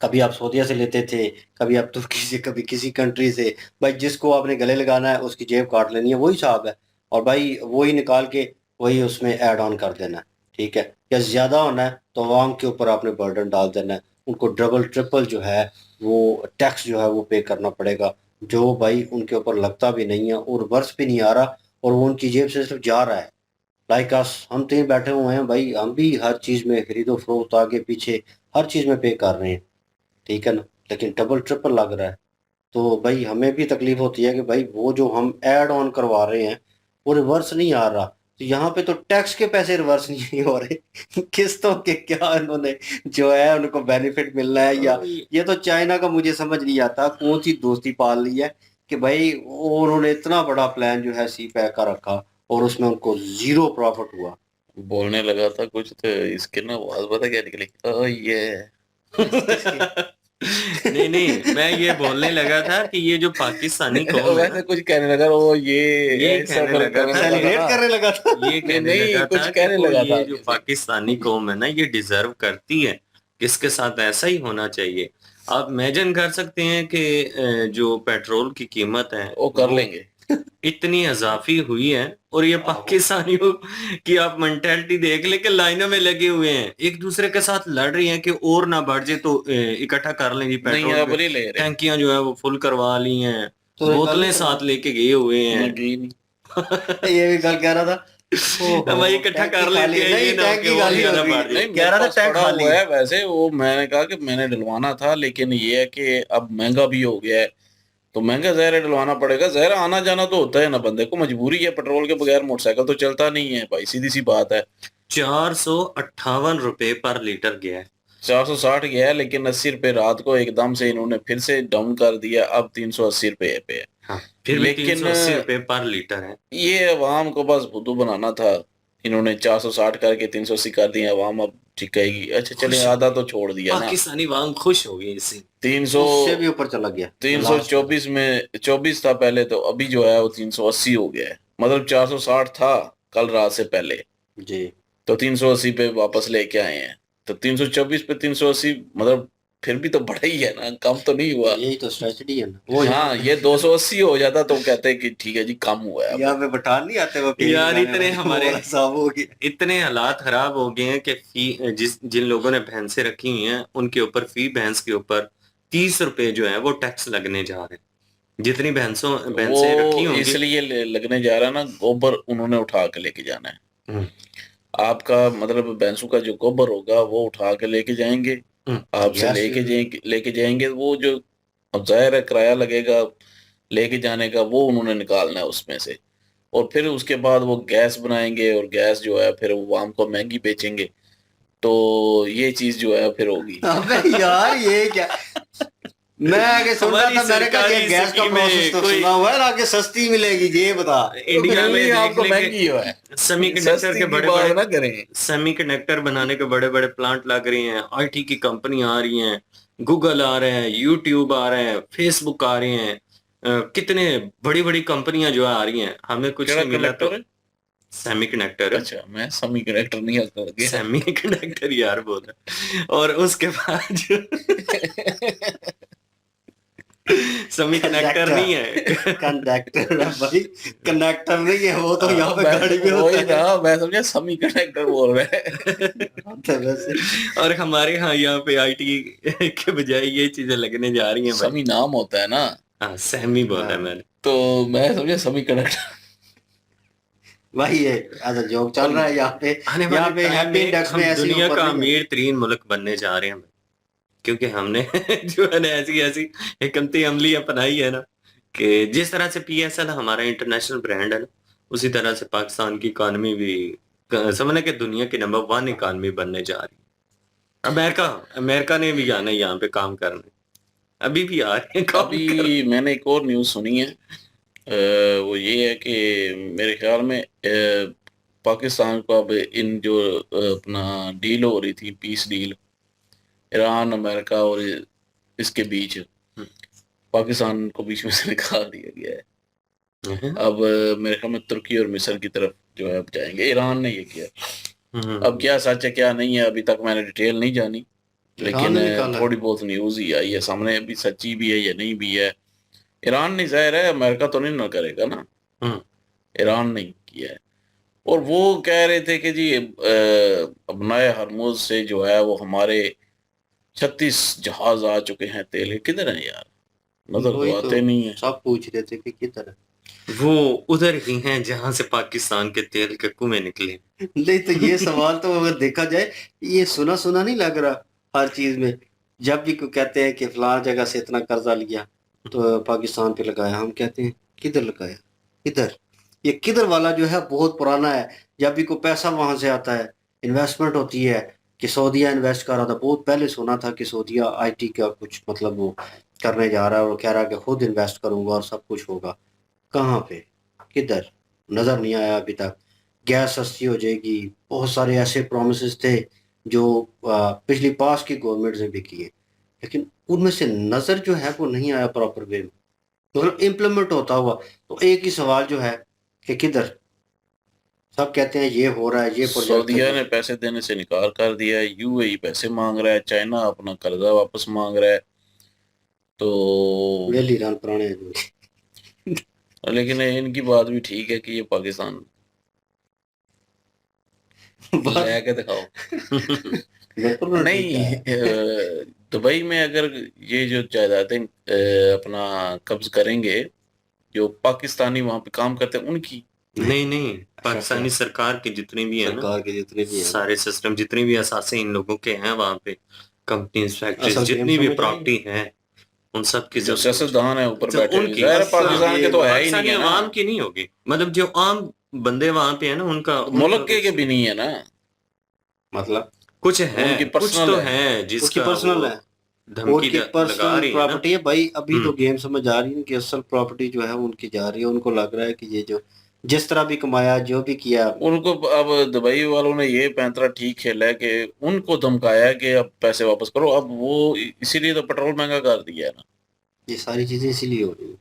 कभी आप सऊदीया से लेते थे, कभी आप तुर्की से, कभी किसी कंट्री से। भाई जिसको आपने गले लगाना है उसकी जेब काट लेनी है, वही साहब है। और भाई वही निकाल के वही उसमें ऐड ऑन कर देना है, ठीक है। या ज़्यादा होना है तो आवाम के ऊपर आपने बर्डन डाल देना है, उनको डबल ट्रिपल जो है वो टैक्स जो है वो पे करना पड़ेगा, जो भाई उनके ऊपर लगता भी नहीं है और वर्ष भी नहीं आ रहा, और वो उनकी जेब से सिर्फ जा रहा है। लाइक अस, हम तीन बैठे हुए हैं भाई, हम भी हर चीज़ में खरीदो फरोख्त आगे पीछे हर चीज़ में पे कर रहे हैं, ठीक है ना, लेकिन डबल ट्रिपल लग रहा है। तो भाई हमें भी तकलीफ होती है कि भाई वो जो हम ऐड ऑन करवा रहे हैं वो रिवर्स नहीं आ रहा। तो यहाँ पे तो टैक्स के पैसे रिवर्स नहीं हो रहे किस्तों के क्या इन्होंने जो है उनको बेनिफिट मिलना है, या ये तो चाइना का मुझे समझ नहीं आता कौन सी दोस्ती पाल ली है कि भाई उन्होंने इतना बड़ा प्लान जो है सी पैक का रखा और उसमें उनको जीरो प्रॉफिट हुआ। बोलने लगा था कुछ तो इसके ना आवाज पता क्या निकली, ओ ये नहीं नहीं, मैं ये बोलने लगा था कि ये जो पाकिस्तानी कौम है वैसे ना, कुछ कहने लगा, ओ ये कहने ऐसा लगा करने था लगा सेलिब्रेट था। करने लगा था। ये कहने नहीं, लगा कुछ था कि कहने वो लगा था ये जो आगे से। पाकिस्तानी कौम है ना ये डिजर्व करती है, किसके साथ ऐसा ही होना चाहिए। आप इमेजिन कर सकते हैं कि जो पेट्रोल की कीमत है वो कर वो लेंगे। इतनी इजाफी हुई है, और ये पाकिस्तानियों की आप मेंटेलिटी देख ले कि लाइनों में लगे हुए हैं, एक दूसरे के साथ लड़ रही हैं कि और ना बढ़ जाए तो इकट्ठा कर लें जी नहीं पेट्रोल अब के। नहीं ले रहे। टैंकियां जो है वो फुल करवा ली हैं, तो ये गल बोतलें ही साथ लेके गए हुए मैं हैं। गई नहीं। ये भी गल कह रहा था। हम भाई इकट्ठा टैंक कर ही लेते खाली हैं, नहीं, ये ना हो टैंक कि ही और खाली हो ज्यादा गई। बढ़ जाए। नहीं कह मेरे रहा था पास टैंक पड़ा खाली हुआ है। है वैसे, वो मैंने कहा कि मैंने डलवाना था, लेकिन ये है कि अब महंगा भी हो गया है, तो महंगा जहर है, डलवाना पड़ेगा। जहर आना जाना तो होता है ना, बंदे को मजबूरी है, पेट्रोल के बगैर मोटरसाइकिल तो चलता नहीं है भाई, सीधी सी बात है। 458 रुपए पर लीटर गया है। 460 गया है, लेकिन 80 रुपए रात को एकदम से इन्होंने फिर से डाउन कर दिया, अब 380 रुपए पे है। हाँ, फिर भी लेकिन 380 रुपए पर लीटर है। ये अवाम को बस बुद्धू बनाना था, इन्होंने 460 करके 380 कर दिया, अवाम अब ठीक कहेगी। अच्छा चले, खुश आधा तो छोड़ दिया ना। पाकिस्तानी वाम खुश हो गई इससे। 300 उससे भी ऊपर चला गया। 324 में 24 था पहले, तो अभी जो है वो 380 हो गया है। मतलब 460 था कल रात से पहले, जी। तो 380 पे वापस लेके आए हैं। तो 324 पे 380 मतलब फिर भी तो बढ़ा ही है ना, कम तो नहीं हुआ। यही तो स्ट्रेटजी है ना वो। हाँ, ये 280 हो जाता तो कहते हैं कि ठीक है जी कम हुआ है अब। यहाँ पे पठान नहीं आते वो यार इतने हमारे साहब हो गए। इतने हालात खराब हो गए हैं कि फी जिन लोगों ने भैंसें रखी हुई हैं उनके ऊपर फी भैंस के ऊपर 30 रुपए जो है वो टैक्स लगने जा रहे हैं। जितनी भैंसें रखी वो होंगी। इसलिए लगने जा रहा है ना, गोबर उन्होंने उठा के लेके जाना है। हम्म, आपका मतलब भैंसों का जो गोबर होगा वो उठा के लेके जाएंगे, आपसे Yes. लेके जाएंगे। वो जो अब जाहिर है किराया लगेगा लेके जाने का, वो उन्होंने निकालना है उसमें से। और फिर उसके बाद वो गैस बनाएंगे, और गैस जो है फिर वो हमको महंगी बेचेंगे। तो ये चीज जो है फिर होगी। अबे यार ये क्या, मैं आगे सुन रहा हमारी था, मैंने कहा सरकारी कि गैस का स्कीम में प्रोसेस तो कोई- सुना हुआ है, आगे सस्ती मिलेगी ये बता। इंडिया में नहीं, देख आपको लेंगे महंगी है। सेमीकंडक्टर सस्ती के की बड़े बात बड़े ना करें। सेमीकंडक्टर बनाने के बड़े बड़े प्लांट लग रहे हैं, आईटी की कंपनियां आ रही हैं, गूगल आ रहे हैं, यूट्यूब आ रहे हैं, फेसबुक आ रहे हैं, कितने बड़ी बड़ी कंपनियां जो आ रही हैं। हमें कुछ केड़ा नहीं मिला तो कनेक्टर है? सेमीकंडक्टर अच्छा, मैं सेमी कनेक्टर नहीं आता गया। सेमीकंडक्टर यार बोल रहा। और उसके बाद जो सेमीकंडक्टर नहीं है कंडक्टर है भाई, कनेक्टर नहीं है वो तो यहाँ पे गाड़ी में वही होता है। ना, मैं समझा सेमी कनेक्टर बोल रहे हैं। तो वैसे और हमारे यहाँ यहाँ पे आईटी के बजाय ये चीजें लगने जा रही हैं भाई। सेमी नाम होता है ना, हाँ सेमी बोला है मैंने। तो मैं समझा सेमी कनेक्टर। भाई ये ऐसा जोक चल रहा है यहाँ पे। आने यहाँ वाले पे टाइम हैप्पी में इंडेक्स हम में ऐसी दुनिया ऊपर का नहीं है। अमीर तरीन मुल्क बनने जा रहे हैं भाई। क्योंकि हमने जो है ना ऐसी ऐसी हिकमती अमली अपनाई है ना, कि जिस तरह से पीएसएल हमारा इंटरनेशनल ब्रांड है ना, उसी तरह से पाकिस्तान की इकानमी भी समझने के दुनिया की नंबर 1 इकानमी बनने जा रही है। अमेरिका ने भी आना है यहाँ पे काम करने, अभी भी आ रहे हैं काम करने। अभी मैंने एक और न्यूज़ सुनी है, वो ये है कि मेरे ख्याल में पाकिस्तान को अब इन जो अपना डील हो रही थी, पीस डील ईरान अमेरिका और इसके बीच, पाकिस्तान को बीच में से निकाल दिया गया है। अब मेरे ख्याल में तुर्की और मिस्र की तरफ जो है अब जाएंगे। ईरान ने ये किया। अब क्या सच है क्या नहीं है अभी तक मैंने डिटेल नहीं जानी, लेकिन ने निकाला है। थोड़ी बहुत न्यूज़ ही आई है सामने, अभी सच्ची भी है या नहीं भी है। ईरान नहीं, जाहिर है अमेरिका तो नहीं ना करेगा ना, ईरान नहीं किया है। और वो कह रहे थे कि जी अपनाए हरमुज से जो है वो हमारे 36 जहाज आ चुके हैं तेल के। किधर हैं यार, नजर वही तो तो आते नहीं है। सब पूछ रहे थे कि किधर है। वो उधर ही हैं जहां से पाकिस्तान के तेल के कुएं निकले। नहीं तो ये सवाल तो अगर देखा जाए ये सुना सुना नहीं लग रहा हर चीज में। जब भी कोई कहते हैं कि फलां जगह से इतना कर्जा लिया तो पाकिस्तान पे लगाया, हम कहते हैं किधर लगाया, किधर। ये किधर वाला जो है बहुत पुराना है। जब भी कोई पैसा वहां से आता है, इन्वेस्टमेंट होती है कि सऊदीया इन्वेस्ट कर रहा था, बहुत पहले सुना था कि सऊदीया आईटी का कुछ मतलब वो करने जा रहा है और कह रहा है कि खुद इन्वेस्ट करूंगा और सब कुछ होगा। कहाँ पे, किधर, नजर नहीं आया अभी तक। गैस सस्ती हो जाएगी, बहुत सारे ऐसे प्रोमिस थे जो पिछली पास की गवर्नमेंट ने भी किए, लेकिन उनमें से नजर जो है वो नहीं आया प्रॉपर वे में, मतलब इम्प्लीमेंट होता हुआ। तो एक ही सवाल जो है कि किधर। सब कहते हैं ये हो रहा है, ये प्रोजेक्ट सऊदीया ने पैसे देने से इनकार कर दिया है, यूएई पैसे मांग रहा है, चाइना अपना कर्जा वापस मांग रहा है। तो वेली रान पुराने हैं जो। लेकिन इनकी बात भी ठीक है कि ये पाकिस्तान लेके दिखाओ। बिल्कुल नहीं, दुबई में अगर ये जो जायदादें अपना कब्ज करेंगे, जो पाकिस्तानी वहां पे काम करते हैं उनकी। नहीं पाकिस्तानी सरकार के जितने भी है ना, सरकार के जितने भी हैं सारे सिस्टम जितने भी असासे इन लोगों के हैं वहां पे, कंपनीज फैक्ट्रीज असल जितनी गेम भी समझ आई। प्रॉपर्टी है उन सब की जो सियासतदान है ऊपर तो बैठे उनकी जाहिर है पाकिस्तान के तो है ही पाकिस्तानी नहीं है ना, अवाम की नहीं होगी। मतलब जो आम बंदे वहां पे है ना उनका मुल्क के भी नहीं है ना, मतलब कुछ है, उनकी कुछ personal तो है। है उसकी जिसका पर्सनल वो है, धमकी उनकी लगा पर्सनल रही है ना। प्रॉपर्टी है भाई। अभी तो गेम समझ आ रही है कि असल प्रॉपर्टी जो है उनकी जा रही है। उनको लग रहा है कि ये जो जिस तरह भी कमाया, जो भी किया, उनको अब दुबई वालों ने ये पैंतरा ठीक खेला है कि उनको धमकाया कि अब पैसे वापस करो। अब वो इसीलिए तो पेट्रोल महंगा कर दिया है ना। ये सारी चीजें इसीलिए हो रही है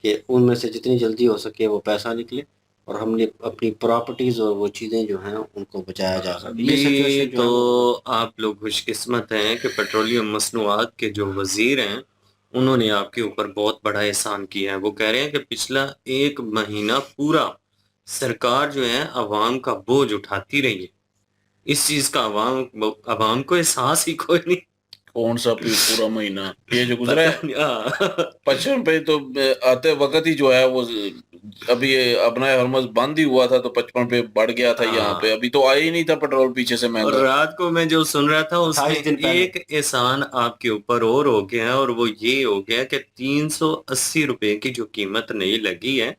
कि उनमें से जितनी जल्दी हो सके वो पैसा निकले और हमने अपनी प्रॉपर्टीज और वो चीजें जो हैं उनको बचाया जा सके। अभी सिचुएशन जो है तो आप लोग खुशकिस्मत हैं कि पेट्रोलियम मसनूआत के जो वजीर हैं उन्होंने आपके ऊपर बहुत बड़ा एहसान किया है। वो कह रहे हैं कि पिछला 1 महीना पूरा सरकार जो है अवाम का बोझ उठाती रही है। इस चीज का अवाम को एहसास ही कोई नहीं। कौन सा पूरा महीना ये जो गुजरा है पता नहीं, हाँ। 55 पे तो आते वक्त ही जो है वो अभी अपना हरमज बंद ही हुआ था तो 55 पे बढ़ गया था। यहाँ पे अभी तो आया ही नहीं था पेट्रोल पीछे से और महंगा। रात को मैं जो सुन रहा था 28 दिन उसमें पहले। एक एहसान आपके ऊपर और हो गया है, और वो ये हो गया कि 380 रुपए की जो कीमत नई लगी है,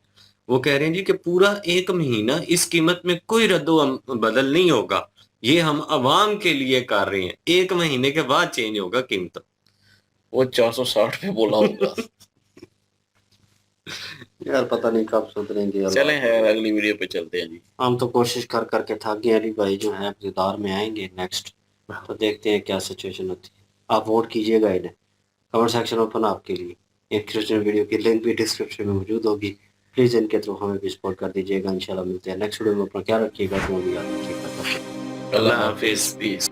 वो कह रहे हैं जी कि पूरा 1 महीना इस कीमत में कोई रद्दो बदल नहीं होगा, ये हम अवाम के लिए कर रहे हैं। 1 महीने के बाद चेंज होगा कीमत। वो 460 पे बोला होगा। यार पता नहीं कब सुधरेंगे। चलें यार अगली वीडियो पे चलते हैं जी। हम तो कोशिश कर करके थक गए। अली भाई जो है इक़्तिदार में आएंगे नेक्स्ट, तो देखते हैं क्या सिचुएशन होती है। आप वोट कीजिएगा इन्हें। कमेंट सेक्शन ओपन आपके लिए। एक क्रिश्चियन वीडियो की लिंक भी डिस्क्रिप्शन में मौजूद होगी। प्लीज़ इनके थ्रू हमें भी सपोर्ट कर दीजिएगा। इंशाल्लाह मिलते हैं नेक्स्ट वीडियो में। अपना ख्याल रखिएगा। तो भी याद रखिएगा। अल्लाह हाफिज, पीस।